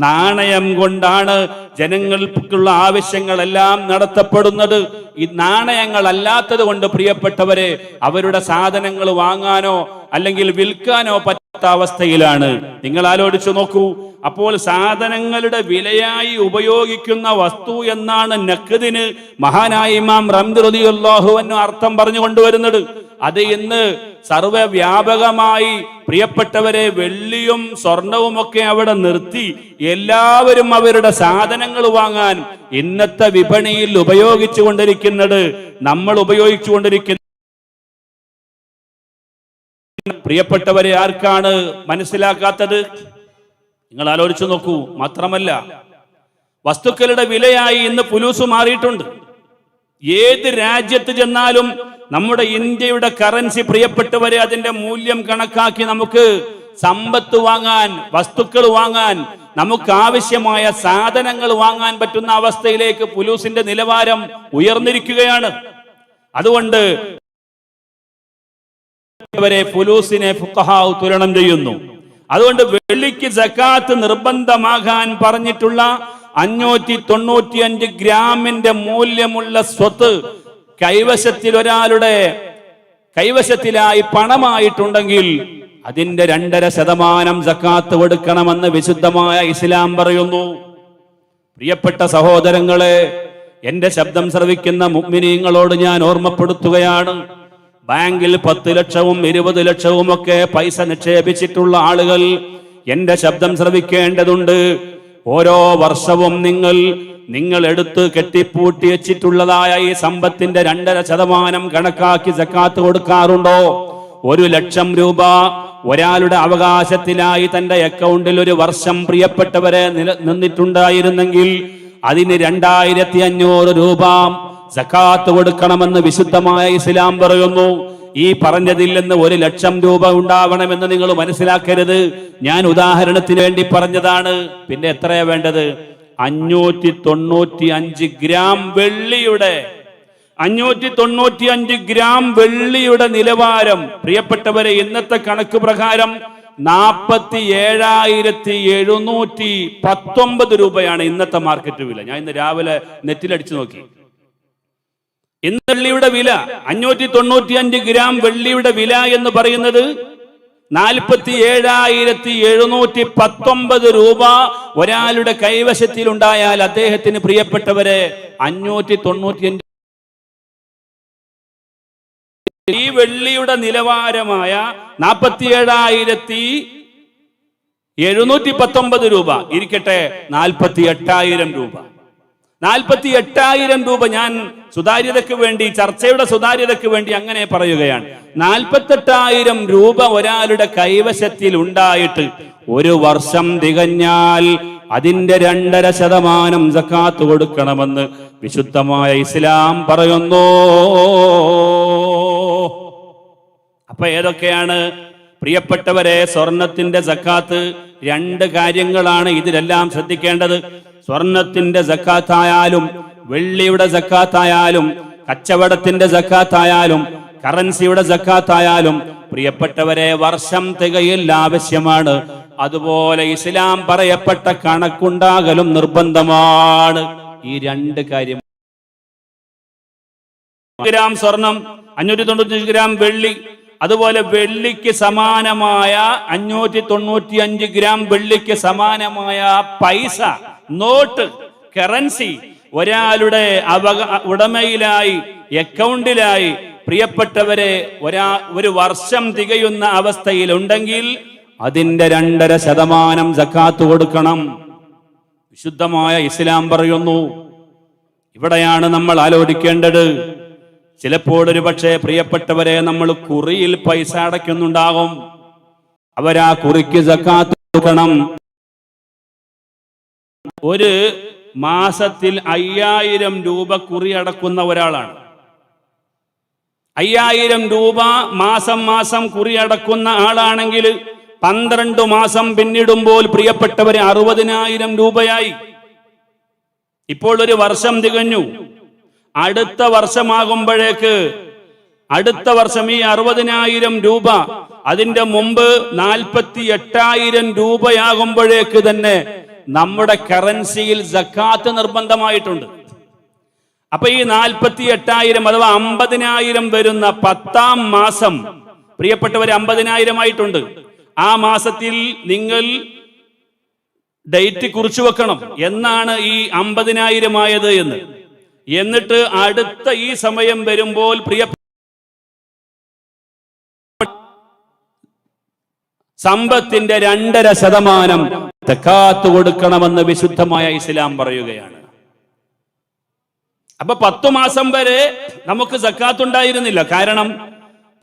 നാണയം കൊണ്ടാണ് ജനങ്ങൾക്കുള്ള ആവശ്യങ്ങളെല്ലാം നടത്തപ്പെടുന്നത്. ഈ നാണയങ്ങൾ അല്ലാത്തത് കൊണ്ട് പ്രിയപ്പെട്ടവരെ അവരുടെ സാധനങ്ങൾ വാങ്ങാനോ അല്ലെങ്കിൽ വിൽക്കാനോ പറ്റാത്ത അവസ്ഥയിലാണ്. നിങ്ങൾ ആലോചിച്ചു നോക്കൂ. അപ്പോൾ സാധനങ്ങളുടെ വിലയായി ഉപയോഗിക്കുന്ന വസ്തു എന്നാണ് നഖദിന് മഹാനായ ഇമാം റംദി റളിയല്ലാഹു അൻഹു അർത്ഥം പറഞ്ഞു കൊണ്ടുവരുന്നത്. അത് ഇന്ന് സർവ്വവ്യാപകമായി പ്രിയപ്പെട്ടവരെ വെള്ളിയും സ്വർണവും ഒക്കെ അവിടെ നിർത്തി എല്ലാവരും അവരുടെ സാധനങ്ങൾ വാങ്ങാൻ ഇന്നത്തെ വിപണിയിൽ ഉപയോഗിച്ചു കൊണ്ടിരിക്കുന്നത്, നമ്മൾ ഉപയോഗിച്ചു കൊണ്ടിരിക്കുന്ന പ്രിയപ്പെട്ടവരെ ആർക്കാണ് മനസ്സിലാക്കാത്തത്? നിങ്ങൾ ആലോചിച്ചു നോക്കൂ. മാത്രമല്ല, വസ്തുക്കളുടെ വിലയായി ഇന്ന് പുലൂസ് മാറിയിട്ടുണ്ട്. ഏത് രാജ്യത്ത് ചെന്നാലും നമ്മുടെ ഇന്ത്യയുടെ കറൻസി പ്രിയപ്പെട്ടവരെ അതിന്റെ മൂല്യം കണക്കാക്കി നമുക്ക് സമ്പത്ത് വാങ്ങാൻ, വസ്തുക്കൾ വാങ്ങാൻ, നമുക്ക് ആവശ്യമായ സാധനങ്ങൾ വാങ്ങാൻ പറ്റുന്ന അവസ്ഥയിലേക്ക് പുലൂസിന്റെ നിലവാരം ഉയർന്നിരിക്കുകയാണ്. അതുകൊണ്ട് ഫുലൂസിനെ ഫുഖഹാ തുലനം ചെയ്യുന്നു. അതുകൊണ്ട് വെള്ളിക്ക് സക്കാത്ത് നിർബന്ധമാകാൻ പറഞ്ഞിട്ടുള്ള 595 ഗ്രാമിന്റെ മൂല്യമുള്ള സ്വത്ത് കൈവശത്തിൽ ഒരാളുടെ കൈവശത്തിലായി പണമായിട്ടുണ്ടെങ്കിൽ അതിന്റെ 2.5% സക്കാത്ത് കൊടുക്കണമെന്ന് വിശുദ്ധമായ ഇസ്ലാം പറയുന്നു. പ്രിയപ്പെട്ട സഹോദരങ്ങളെ, എന്റെ ശബ്ദം ശ്രവിക്കുന്ന മുഅ്മിനീങ്ങളോട് ഞാൻ ഓർമ്മപ്പെടുത്തുകയാണ്. ബാങ്കിൽ 10 ലക്ഷവും 20 ലക്ഷവും ഒക്കെ പൈസ നിക്ഷേപിച്ചിട്ടുള്ള ആളുകൾ എന്റെ ശബ്ദം ശ്രവിക്കേണ്ടതുണ്ട്. ഓരോ വർഷവും നിങ്ങൾ എടുത്ത് കെട്ടിപ്പൂട്ടി വെച്ചിട്ടുള്ളതായ ഈ സമ്പത്തിന്റെ 2.5% കണക്കാക്കി സക്കാത്ത് കൊടുക്കാറുണ്ടോ? 1 ലക്ഷം രൂപ ഒരാളുടെ അവകാശത്തിലായി തന്റെ അക്കൗണ്ടിൽ ഒരു വർഷം പ്രിയപ്പെട്ടവരെ നിന്നിട്ടുണ്ടായിരുന്നെങ്കിൽ അതിന് 2500 രൂപ സക്കാത്ത് കൊടുക്കണമെന്ന് വിശുദ്ധമായ ഇസ്ലാം പറയുന്നു. ഈ പറഞ്ഞതിൽ നിന്ന് 1 ലക്ഷം രൂപ ഉണ്ടാവണമെന്ന് നിങ്ങൾ മനസ്സിലാക്കരുത്. ഞാൻ ഉദാഹരണത്തിന് വേണ്ടി പറഞ്ഞതാണ്. പിന്നെ എത്രയാ വേണ്ടത്? 595 ഗ്രാം വെള്ളിയുടെ 595 ഗ്രാം വെള്ളിയുടെ നിലവാരം പ്രിയപ്പെട്ടവരെ ഇന്നത്തെ കണക്ക് പ്രകാരം 4719 രൂപയാണ് ഇന്നത്തെ മാർക്കറ്റ് വില. ഞാൻ ഇന്ന് രാവിലെ നെറ്റിലടിച്ചു നോക്കി. ഇന്ന് വെള്ളിയുടെ വില 595 ഗ്രാം വെള്ളിയുടെ വില എന്ന് പറയുന്നത് 47,719 രൂപ ഒരാളുടെ കൈവശത്തിൽ ഉണ്ടായാൽ അദ്ദേഹത്തിന് പ്രിയപ്പെട്ടവരെ 595 ഈ വെള്ളിയുടെ നിലവാരമായ 47,719 രൂപ ഇരിക്കട്ടെ 48,000 രൂപ. 48,000 രൂപ. ഞാൻ സുതാര്യതയ്ക്ക് വേണ്ടി, ചർച്ചയുടെ സുതാര്യതയ്ക്ക് വേണ്ടി അങ്ങനെ പറയുകയാണ്. 48,000 രൂപ ഒരാളുടെ കൈവശത്തിൽ ഉണ്ടായിട്ട് ഒരു വർഷം തികഞ്ഞാൽ അതിന്റെ 2.5% സക്കാത്ത് കൊടുക്കണമെന്ന് വിശുദ്ധമായ ഇസ്ലാം പറയുന്നു. അപ്പൊ ഏതൊക്കെയാണ് പ്രിയപ്പെട്ടവരെ സ്വർണത്തിന്റെ സക്കാത്ത്? 2 കാര്യങ്ങളാണ് ഇതിലെല്ലാം ശ്രദ്ധിക്കേണ്ടത്. സ്വർണത്തിന്റെ സക്കാത്തായാലും വെള്ളിയുടെ സക്കാത്തായാലും കച്ചവടത്തിന്റെ സക്കാത്തായാലും കറൻസിയുടെ സക്കാത്തായാലും പ്രിയപ്പെട്ടവരെ വർഷം തികയിൽ ആവശ്യമാണ്. അതുപോലെ ഇസ്ലാം പറയപ്പെട്ട കണക്കുണ്ടാകലും നിർബന്ധമാണ്. ഈ 2 കാര്യം, ഗ്രാം സ്വർണം, 595 ഗ്രാം വെള്ളി, അതുപോലെ വെള്ളിക്ക് സമാനമായ 595 ഗ്രാം വെള്ളിക്ക് സമാനമായ പൈസ, നോട്ട്, കറൻസി ഒരാളുടെ ഉടമയിലായി, അക്കൗണ്ടിലായി പ്രിയപ്പെട്ടവരെ ഒരു വർഷം തികയുന്ന അവസ്ഥയിലുണ്ടെങ്കിൽ അതിന്റെ 2.5% സക്കാത്ത് കൊടുക്കണം. വിശുദ്ധമായ ഇസ്ലാം പറയുന്നു. ഇവിടെയാണ് നമ്മൾ ആലോചിക്കേണ്ടത്. ചിലപ്പോൾ ഒരു പക്ഷേ പ്രിയപ്പെട്ടവരെ നമ്മൾ കുറിയിൽ പൈസ അടയ്ക്കുന്നുണ്ടാകും. അവരാ കുറിക്ക് സക്കാത്ത് കൊടുക്കണം. ഒരു മാസത്തിൽ 5,000 രൂപ കുറി അടക്കുന്ന ഒരാളാണ്. 5,000 രൂപ മാസം മാസം കുറി അടക്കുന്ന ആളാണെങ്കിൽ 12 മാസം പിന്നിടുമ്പോൾ പ്രിയപ്പെട്ടവരെ 60,000 രൂപയായി. ഇപ്പോൾ ഒരു വർഷം തികഞ്ഞു. അടുത്ത വർഷമാകുമ്പോഴേക്ക്, അടുത്ത വർഷം ഈ 60,000 രൂപ അതിന്റെ മുമ്പ് 48,000 രൂപയാകുമ്പോഴേക്ക് തന്നെ നമ്മുടെ കറൻസിയിൽ സക്കാത്ത് നിർബന്ധമായിട്ടുണ്ട്. അപ്പൊ ഈ 48,000 അഥവാ 50,000 വരുന്ന 10ാം മാസം പ്രിയപ്പെട്ടവരെ 50,000 ആയിട്ടുണ്ട്. ആ മാസത്തിൽ നിങ്ങൾ ഡേറ്റ് കുറിച്ചു വെക്കണം, എന്നാണ് ഈ 50,000 ആയത് എന്ന്. എന്നിട്ട് അടുത്ത ഈ സമയം വരുമ്പോൾ സമ്പത്തിന്റെ 2.5% സക്കാത്ത് കൊടുക്കണമെന്ന് വിശുദ്ധമായ ഇസ്ലാം പറയുകയാണ്. അപ്പൊ 10 മാസം വരെ നമുക്ക് സക്കാത്ത് ഉണ്ടായിരുന്നില്ല. കാരണം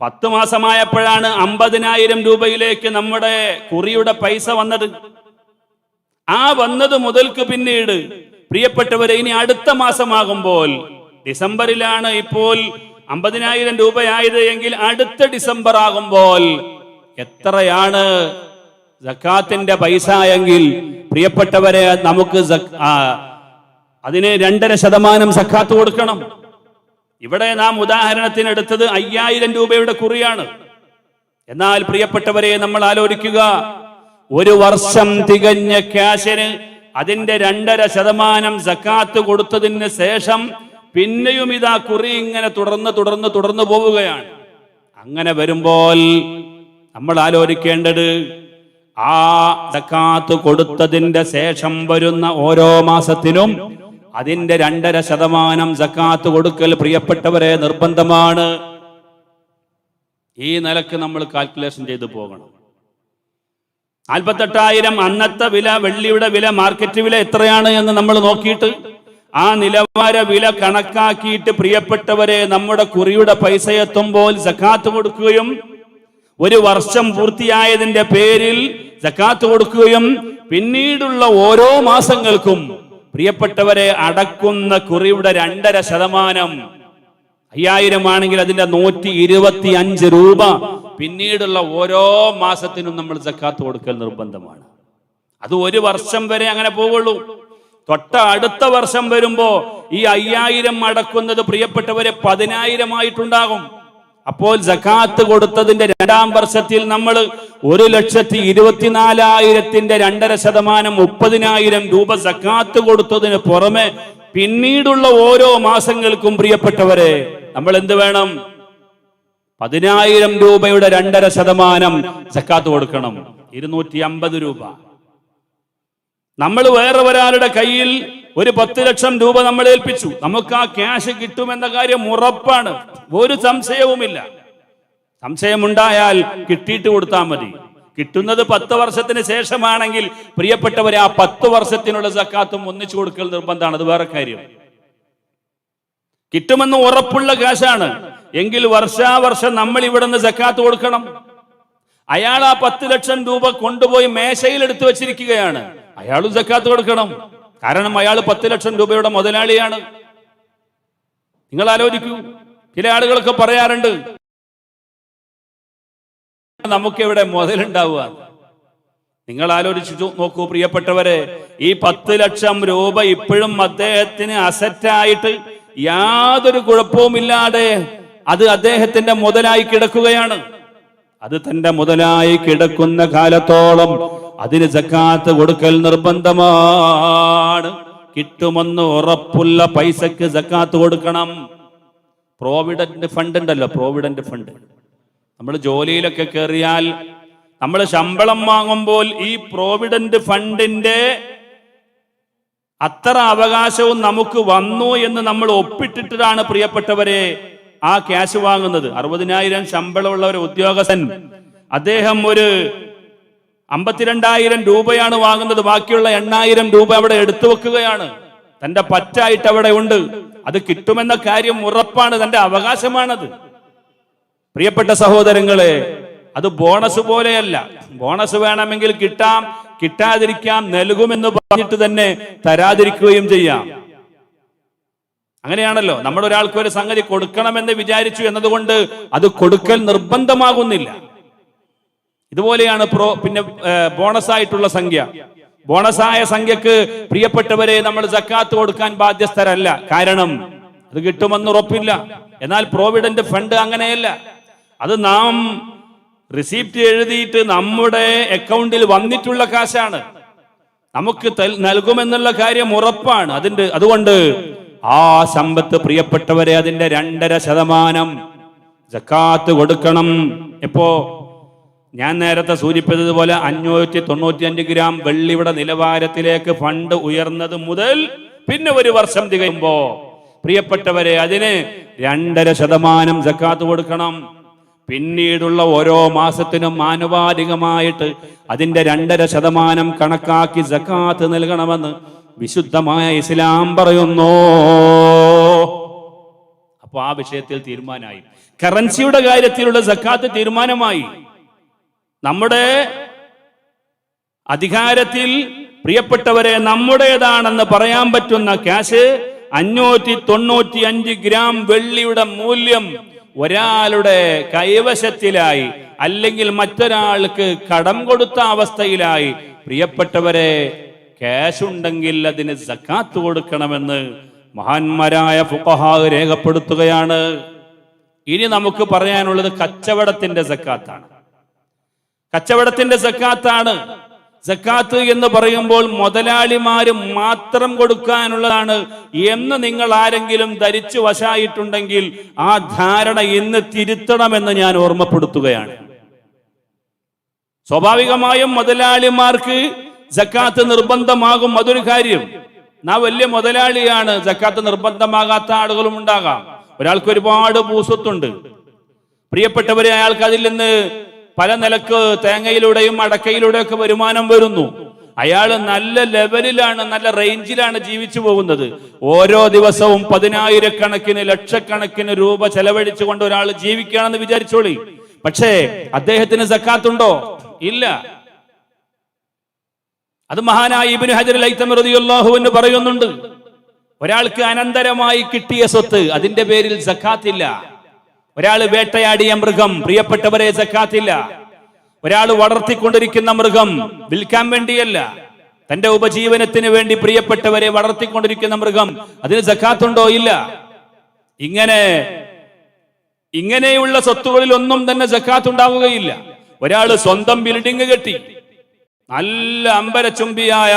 10 മാസമായപ്പോഴാണ് 50,000 രൂപയിലേക്ക് നമ്മുടെ കുറിയുടെ പൈസ വന്നത്. ആ വന്നത് മുതൽക്ക് പിന്നീട് പ്രിയപ്പെട്ടവരെ ഇനി അടുത്ത മാസമാകുമ്പോൾ, ഡിസംബറിലാണ് ഇപ്പോൾ 50,000 രൂപയായത് എങ്കിൽ അടുത്ത ഡിസംബർ ആകുമ്പോൾ എത്രയാണ് സക്കാത്തിന്റെ പൈസ എങ്കിൽ പ്രിയപ്പെട്ടവരെ നമുക്ക് അതിന് 2.5% സക്കാത്ത് കൊടുക്കണം. ഇവിടെ നാം ഉദാഹരണത്തിന് എടുത്തത് 5,000 രൂപയുടെ കുറിയാണ്. എന്നാൽ പ്രിയപ്പെട്ടവരെ നമ്മൾ ആലോചിക്കുക, ഒരു വർഷം തികഞ്ഞ ക്യാഷിന് അതിന്റെ 2.5% സക്കാത്ത് കൊടുത്തതിന് ശേഷം പിന്നെയും ഇതാ കുറി ഇങ്ങനെ തുടർന്ന് പോവുകയാണ്. അങ്ങനെ വരുമ്പോൾ നമ്മൾ ആലോചിക്കേണ്ടത്, ആ സക്കാത്ത് കൊടുത്തതിന്റെ ശേഷം വരുന്ന ഓരോ മാസത്തിനും അതിന്റെ 2.5% സക്കാത്ത് കൊടുക്കൽ പ്രിയപ്പെട്ടവരെ നിർബന്ധമാണ്. ഈ നിലക്ക് നമ്മൾ കാൽക്കുലേഷൻ ചെയ്തു പോകണം. 48,000 അന്നത്തെ വില, വെള്ളിയുടെ വില, മാർക്കറ്റ് വില എത്രയാണ് എന്ന് നമ്മൾ നോക്കിയിട്ട് ആ നിലവാര വില കണക്കാക്കിയിട്ട് പ്രിയപ്പെട്ടവരെ നമ്മുടെ കുറിയുടെ പൈസ എത്തുമ്പോൾ സക്കാത്ത് കൊടുക്കുകയും ഒരു വർഷം പൂർത്തിയായതിന്റെ പേരിൽ സക്കാത്ത് കൊടുക്കുകയും പിന്നീടുള്ള ഓരോ മാസങ്ങൾക്കും പ്രിയപ്പെട്ടവരെ അടക്കുന്ന കുറിയുടെ 2.5%, 5,000 ആണെങ്കിൽ അതിന്റെ 125 രൂപ പിന്നീടുള്ള ഓരോ മാസത്തിനും നമ്മൾ സക്കാത്ത് കൊടുക്കൽ നിർബന്ധമാണ്. അത് ഒരു വർഷം വരെ അങ്ങനെ പോവുള്ളൂ. തൊട്ട അടുത്ത വർഷം വരുമ്പോ ഈ 5,000 അടക്കുന്നത് പ്രിയപ്പെട്ടവരെ 10,000 ആയിട്ടുണ്ടാകും. അപ്പോൾ സക്കാത്ത് കൊടുത്തതിന്റെ 2ാം വർഷത്തിൽ നമ്മൾ 1,24,000-ന്റെ 2.5% 30,000 രൂപ സക്കാത്ത് കൊടുത്തതിന് പുറമെ പിന്നീടുള്ള ഓരോ മാസങ്ങൾക്കും പ്രിയപ്പെട്ടവരെ നമ്മൾ എന്ത് വേണം? 10,000 രൂപയുടെ 2.5% സക്കാത്ത് കൊടുക്കണം. 250 രൂപ. നമ്മൾ വേറെ ഒരാളുടെ കയ്യിൽ ഒരു 10 ലക്ഷം രൂപ നമ്മൾ ഏൽപ്പിച്ചു. നമുക്ക് ആ ക്യാഷ് കിട്ടുമെന്ന കാര്യം ഉറപ്പാണ്, ഒരു സംശയവുമില്ല. സംശയമുണ്ടായാൽ കിട്ടിയിട്ട് കൊടുത്താൽ മതി. കിട്ടുന്നത് 10 വർഷത്തിന് ശേഷമാണെങ്കിൽ പ്രിയപ്പെട്ടവരെ ആ 10 വർഷത്തിനുള്ള സക്കാത്തും ഒന്നിച്ചു കൊടുക്കൽ നിർബന്ധമാണ്. അത് വേറെ കാര്യം. കിട്ടുമെന്ന് ഉറപ്പുള്ള കാശാണ് എങ്കിൽ വർഷാവർഷം നമ്മൾ ഇവിടെ നിന്ന് സക്കാത്ത് കൊടുക്കണം. അയാൾ ആ 10 ലക്ഷം രൂപ കൊണ്ടുപോയി മേശയിൽ എടുത്തു വെച്ചിരിക്കുകയാണ്, അയാളും സക്കാത്ത് കൊടുക്കണം. കാരണം അയാൾ 10 ലക്ഷം രൂപയുടെ മുതലാളിയാണ്. നിങ്ങൾ ആലോചിക്കൂ, ചില ആളുകളൊക്കെ പറയാറുണ്ട് നമുക്കെവിടെ മുതലുണ്ടാവുക. നിങ്ങൾ ആലോചിച്ചു നോക്കൂ പ്രിയപ്പെട്ടവരെ, ഈ 10 ലക്ഷം രൂപ ഇപ്പോഴും അദ്ദേഹത്തിന് അസറ്റായിട്ട് യാതൊരു കുഴപ്പവുമില്ലാതെ അത് അദ്ദേഹത്തിന്റെ മുതലായി കിടക്കുകയാണ്. അത് തന്റെ മുതലായി കിടക്കുന്ന കാലത്തോളം അതിന് സക്കാത്ത് കൊടുക്കൽ നിർബന്ധമാണ്. കിട്ടുമെന്ന് ഉറപ്പുള്ള പൈസക്ക് സക്കാത്ത് കൊടുക്കണം. പ്രോവിഡന്റ് ഫണ്ട് ഉണ്ടല്ലോ, പ്രോവിഡന്റ് ഫണ്ട്. നമ്മൾ ജോലിയിലൊക്കെ കയറിയാൽ നമ്മൾ ശമ്പളം വാങ്ങുമ്പോൾ ഈ പ്രോവിഡന്റ് ഫണ്ടിന്റെ അത്ര അവകാശവും നമുക്ക് വന്നു എന്ന് നമ്മൾ ഒപ്പിട്ടിട്ടാണ് പ്രിയപ്പെട്ടവരെ ആ ക്യാഷ് വാങ്ങുന്നത്. 60,000 ശമ്പളമുള്ള ഒരു ഉദ്യോഗസ്ഥൻ, അദ്ദേഹം ഒരു 52,000 രൂപയാണ് വാങ്ങുന്നത്. ബാക്കിയുള്ള 8,000 രൂപ അവിടെ എടുത്തു വെക്കുകയാണ്. തന്റെ പറ്റായിട്ട് അവിടെ ഉണ്ട്. അത് കിട്ടുമെന്ന കാര്യം ഉറപ്പാണ്, തന്റെ അവകാശമാണത്. പ്രിയപ്പെട്ട സഹോദരങ്ങളെ, അത് ബോണസ് പോലെയല്ല. ബോണസ് വേണമെങ്കിൽ കിട്ടാം, കിട്ടാതിരിക്കാം, നൽകുമെന്ന് പറഞ്ഞിട്ട് തന്നെ തരാതിരിക്കുകയും ചെയ്യാം. അങ്ങനെയാണല്ലോ. നമ്മൾ ഒരാൾക്ക് ഒരു സംഗതി കൊടുക്കണമെന്ന് വിചാരിച്ചു എന്നതുകൊണ്ട് അത് കൊടുക്കൽ നിർബന്ധമാകുന്നില്ല. ഇതുപോലെയാണ് പിന്നെ ബോണസ് ആയിട്ടുള്ള സംഖ്യ. ബോണസായ സംഖ്യക്ക് പ്രിയപ്പെട്ടവരെ നമ്മൾ സക്കാത്ത് കൊടുക്കാൻ ബാധ്യസ്ഥരല്ല. കാരണം അത് കിട്ടുമെന്ന് ഉറപ്പില്ല. എന്നാൽ പ്രോവിഡന്റ് ഫണ്ട് അങ്ങനെയല്ല. അത് നാം റിസീപ്റ്റ് എഴുതിയിട്ട് നമ്മുടെ അക്കൗണ്ടിൽ വന്നിട്ടുള്ള കാശാണ്, നമുക്ക് നൽകുമെന്നുള്ള കാര്യം ഉറപ്പാണ്. അതുകൊണ്ട് ആ സമ്പത്ത് പ്രിയപ്പെട്ടവരെ അതിന്റെ 2.5% സക്കാത്ത് കൊടുക്കണം. എപ്പോ ഞാൻ നേരത്തെ സൂചിപ്പിച്ചതുപോലെ 595 ഗ്രാം വെള്ളിയുടെ നിലവാരത്തിലേക്ക് ഫണ്ട് ഉയർന്നത് മുതൽ പിന്നെ ഒരു വർഷം തികയുമ്പോ പ്രിയപ്പെട്ടവരെ അതിന് 2.5% സക്കാത്ത് കൊടുക്കണം. പിന്നീടുള്ള ഓരോ മാസത്തിനും ആനുപാതികമായിട്ട് അതിന്റെ 2.5% കണക്കാക്കി സക്കാത്ത് നൽകണമെന്ന് വിശുദ്ധമായ ഇസ്ലാം പറയുന്നു. അപ്പൊ ആ വിഷയത്തിൽ തീരുമാനമായി. കറൻസിയുടെ കാര്യത്തിലുള്ള സക്കാത്ത് തീരുമാനമായി. നമ്മുടെ അധികാരത്തിൽ പ്രിയപ്പെട്ടവരെ നമ്മുടേതാണെന്ന് പറയാൻ പറ്റുന്ന ക്യാഷ് 595 ഗ്രാം വെള്ളിയുടെ മൂല്യം ഒരാളുടെ കൈവശത്തിലായി അല്ലെങ്കിൽ മറ്റൊരാൾക്ക് കടം കൊടുത്ത അവസ്ഥയിലായി പ്രിയപ്പെട്ടവരെ ക്യാഷ് ഉണ്ടെങ്കിൽ അതിന് സക്കാത്ത് കൊടുക്കണമെന്ന് മഹാന്മാരായ ഫുഖഹാ രേഖപ്പെടുത്തുകയാണ്. ഇനി നമുക്ക് പറയാനുള്ളത് കച്ചവടത്തിന്റെ സക്കാത്താണ്. കച്ചവടത്തിന്റെ സക്കാത്താണ്. സക്കാത്ത് എന്ന് പറയുമ്പോൾ മുതലാളിമാര് മാത്രം കൊടുക്കാനുള്ളതാണ് എന്ന് നിങ്ങൾ ആരെങ്കിലും ധരിച്ചു വശായിട്ടുണ്ടെങ്കിൽ ആ ധാരണ ഇന്ന് തിരുത്തണമെന്ന് ഞാൻ ഓർമ്മപ്പെടുത്തുകയാണ്. സ്വാഭാവികമായും മുതലാളിമാർക്ക് സക്കാത്ത് നിർബന്ധമാകും, അതൊരു കാര്യം. നാ വലിയ മുതലാളിയാണ്, സക്കാത്ത് നിർബന്ധമാകാത്ത ആളുകളും ഉണ്ടാകാം. ഒരാൾക്ക് ഒരുപാട് ഭൂസ്വത്തുണ്ട്, പ്രിയപ്പെട്ടവരെ, അയാൾക്ക് അതിൽ നിന്ന് പല നിലക്ക് തേങ്ങയിലൂടെയും അടക്കയിലൂടെയും ഒക്കെ വരുമാനം വരുന്നു. അയാൾ നല്ല ലെവലിലാണ്, നല്ല റേഞ്ചിലാണ് ജീവിച്ചു പോകുന്നത്. ഓരോ ദിവസവും 10,000-കണക്കിന് ലക്ഷക്കണക്കിന് രൂപ ചെലവഴിച്ചുകൊണ്ട് ഒരാൾ ജീവിക്കുകയാണെന്ന് വിചാരിച്ചോളി. പക്ഷേ അദ്ദേഹത്തിന് സക്കാത്തുണ്ടോ? ഇല്ല. അത് മഹാനായ ഇബ്നു ഹജർ അൽ-ഹൈതമി റളിയല്ലാഹു അൻഹു പറയുന്നുണ്ട്, ഒരാൾക്ക് അനന്തരമായി കിട്ടിയ സ്വത്ത് അതിന്റെ പേരിൽ സക്കാത്തില്ല. ഒരാൾ വേട്ടയാടിയ മൃഗം, പ്രിയപ്പെട്ടവരെ, സക്കാത്തില്ല. ഒരാൾ വളർത്തിക്കൊണ്ടിരിക്കുന്ന മൃഗം വിൽക്കാൻ വേണ്ടിയല്ല, തന്റെ ഉപജീവനത്തിന് വേണ്ടി പ്രിയപ്പെട്ടവരെ വളർത്തിക്കൊണ്ടിരിക്കുന്ന മൃഗം, അതിന് സക്കാത്തുണ്ടോ? ഇല്ല. ഇങ്ങനെയുള്ള സ്വത്തുകളിൽ ഒന്നും തന്നെ സക്കാത്ത് ഉണ്ടാവുകയില്ല. ഒരാൾ സ്വന്തം ബിൽഡിംഗ് കെട്ടി, നല്ല അമ്പരച്ചുംബിയായ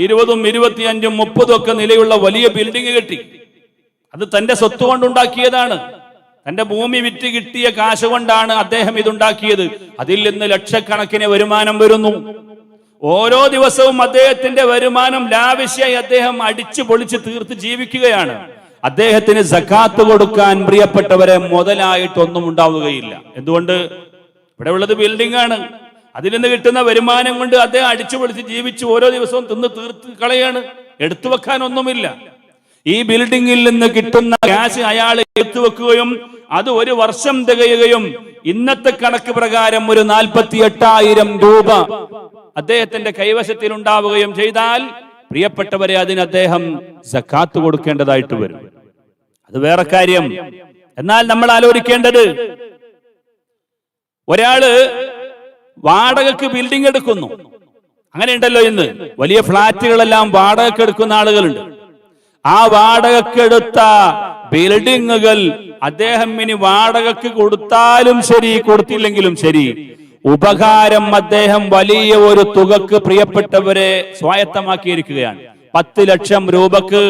20, 25, 30 ഒക്കെ നിലയുള്ള വലിയ ബിൽഡിംഗ് കെട്ടി. അത് തന്റെ സ്വത്ത് കൊണ്ടുണ്ടാക്കിയതാണ്. തന്റെ ഭൂമി വിറ്റ് കിട്ടിയ കാശ് കൊണ്ടാണ് അദ്ദേഹം ഇതുണ്ടാക്കിയത്. അതിൽ നിന്ന് ലക്ഷക്കണക്കിന് വരുമാനം വരുന്നു. ഓരോ ദിവസവും അദ്ദേഹത്തിന്റെ വരുമാനം ലാവിശ്യായി അദ്ദേഹം അടിച്ചു പൊളിച്ച് തീർത്ത് ജീവിക്കുകയാണ്. അദ്ദേഹത്തിന് സക്കാത്ത് കൊടുക്കാൻ പ്രിയപ്പെട്ടവരെ മുതലായിട്ടൊന്നും ഉണ്ടാവുകയില്ല. എന്തുകൊണ്ട്? ഇവിടെ ഉള്ളത് ബിൽഡിംഗ് ആണ്. അതിൽ നിന്ന് കിട്ടുന്ന വരുമാനം കൊണ്ട് അദ്ദേഹം അടിച്ചു പൊളിച്ച് ജീവിച്ച് ഓരോ ദിവസവും തിന്ന് തീർത്ത് കളയാണ്. എടുത്തു വെക്കാൻ ഒന്നുമില്ല. ഈ ബിൽഡിങ്ങിൽ നിന്ന് കിട്ടുന്ന ക്യാഷ് അയാൾ എടുത്തു വെക്കുകയും അത് ഒരു വർഷം തികയുകയും ഇന്നത്തെ കണക്ക് പ്രകാരം ഒരു 48,000 രൂപ അദ്ദേഹത്തിന്റെ കൈവശത്തിൽ ഉണ്ടാവുകയും ചെയ്താൽ പ്രിയപ്പെട്ടവരെ അതിന് അദ്ദേഹം സക്കാത്ത് കൊടുക്കേണ്ടതായിട്ട് വരും. അത് വേറെ കാര്യം. എന്നാൽ നമ്മൾ ആലോചിക്കേണ്ടത്, ഒരാള് വാടകക്ക് ബിൽഡിംഗ് എടുക്കുന്നു. അങ്ങനെ ഉണ്ടല്ലോ, ഇന്ന് വലിയ ഫ്ളാറ്റുകളെല്ലാം വാടകക്ക് എടുക്കുന്ന ആളുകളുണ്ട്. ആ വാടകക്കെടുത്ത ബിൽഡിങ്ങുകൾ അദ്ദേഹം ഇനി വാടകക്ക് കൊടുത്താലും ശരി കൊടുത്തില്ലെങ്കിലും ശരി, ഉപകാരം അദ്ദേഹം വലിയ ഒരു തുകക്ക് പ്രിയപ്പെട്ടവരെ സ്വായത്തമാക്കിയിരിക്കുകയാണ്. 10 ലക്ഷം രൂപക്ക്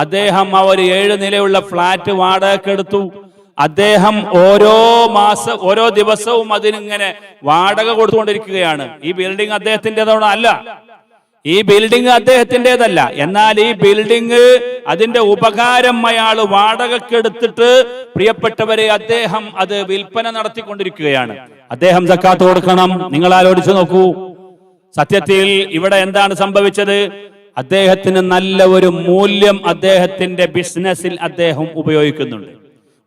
അദ്ദേഹം ആ ഒരു 7 നിലയുള്ള ഫ്ളാറ്റ് വാടകക്കെടുത്തു. അദ്ദേഹം ഓരോ ദിവസവും അതിനിങ്ങനെ വാടക കൊടുത്തുകൊണ്ടിരിക്കുകയാണ്. ഈ ബിൽഡിംഗ് അദ്ദേഹത്തിൻ്റെതോടെ അല്ല, ഈ ബിൽഡിംഗ് അദ്ദേഹത്തിൻ്റെതല്ല. എന്നാൽ ഈ ബിൽഡിംഗ് അതിന്റെ ഉപകാരം അയാൾ വാടകക്കെടുത്തിട്ട് പ്രിയപ്പെട്ടവരെ അദ്ദേഹം അത് വിൽപ്പന നടത്തിക്കൊണ്ടിരിക്കുകയാണ്. അദ്ദേഹം സക്കാത്ത് കൊടുക്കണം. നിങ്ങൾ ആലോചിച്ച് നോക്കൂ. സത്യത്തിൽ ഇവിടെ എന്താണ് സംഭവിച്ചത്? അദ്ദേഹത്തിന് നല്ല ഒരു മൂല്യം അദ്ദേഹത്തിന്റെ ബിസിനസ്സിൽ അദ്ദേഹം ഉപയോഗിക്കുന്നുണ്ട്.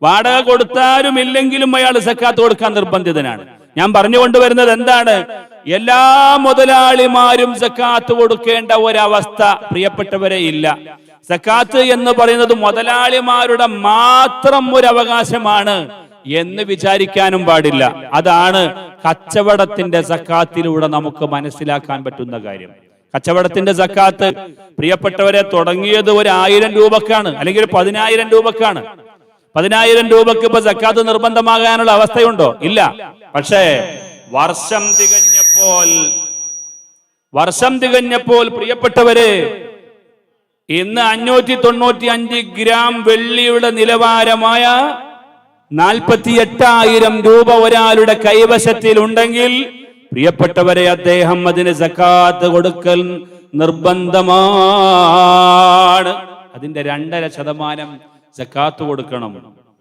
വാടക കൊടുത്താലും ഇല്ലെങ്കിലും അയാൾ സക്കാത്ത് കൊടുക്കാൻ നിർബന്ധിതനാണ്. ഞാൻ പറഞ്ഞുകൊണ്ടുവരുന്നത് എന്താണ്? എല്ലാ മുതലാളിമാരും സക്കാത്ത് കൊടുക്കേണ്ട ഒരവസ്ഥ പ്രിയപ്പെട്ടവരെ ഇല്ല. സക്കാത്ത് എന്ന് പറയുന്നത് മുതലാളിമാരുടെ മാത്രം ഒരു അവകാശമാണ് എന്ന് വിചാരിക്കാനും പാടില്ല. അതാണ് കച്ചവടത്തിന്റെ സക്കാത്തിലൂടെ നമുക്ക് മനസ്സിലാക്കാൻ പറ്റുന്ന കാര്യം. കച്ചവടത്തിന്റെ സക്കാത്ത് പ്രിയപ്പെട്ടവരെ തുടങ്ങിയത് ഒരു 1000 രൂപക്കാണ്, അല്ലെങ്കിൽ 10,000 രൂപക്കാണ്. 10,000 രൂപക്ക് ഇപ്പൊ സക്കാത്ത് നിർബന്ധമാകാനുള്ള അവസ്ഥയുണ്ടോ? ഇല്ല. പക്ഷേ വർഷം തികഞ്ഞപ്പോൾ പ്രിയപ്പെട്ടവരെ, ഇന്ന് 595 ഗ്രാം വെള്ളിയുടെ നിലവാരമായ 48,000 രൂപ ഒരാളുടെ കൈവശത്തിൽ ഉണ്ടെങ്കിൽ പ്രിയപ്പെട്ടവരെ അദ്ദേഹം അതിന് സക്കാത്ത് കൊടുക്കൽ നിർബന്ധമാണ്. അതിന്റെ 2.5% സക്കാത്ത് കൊടുക്കണം.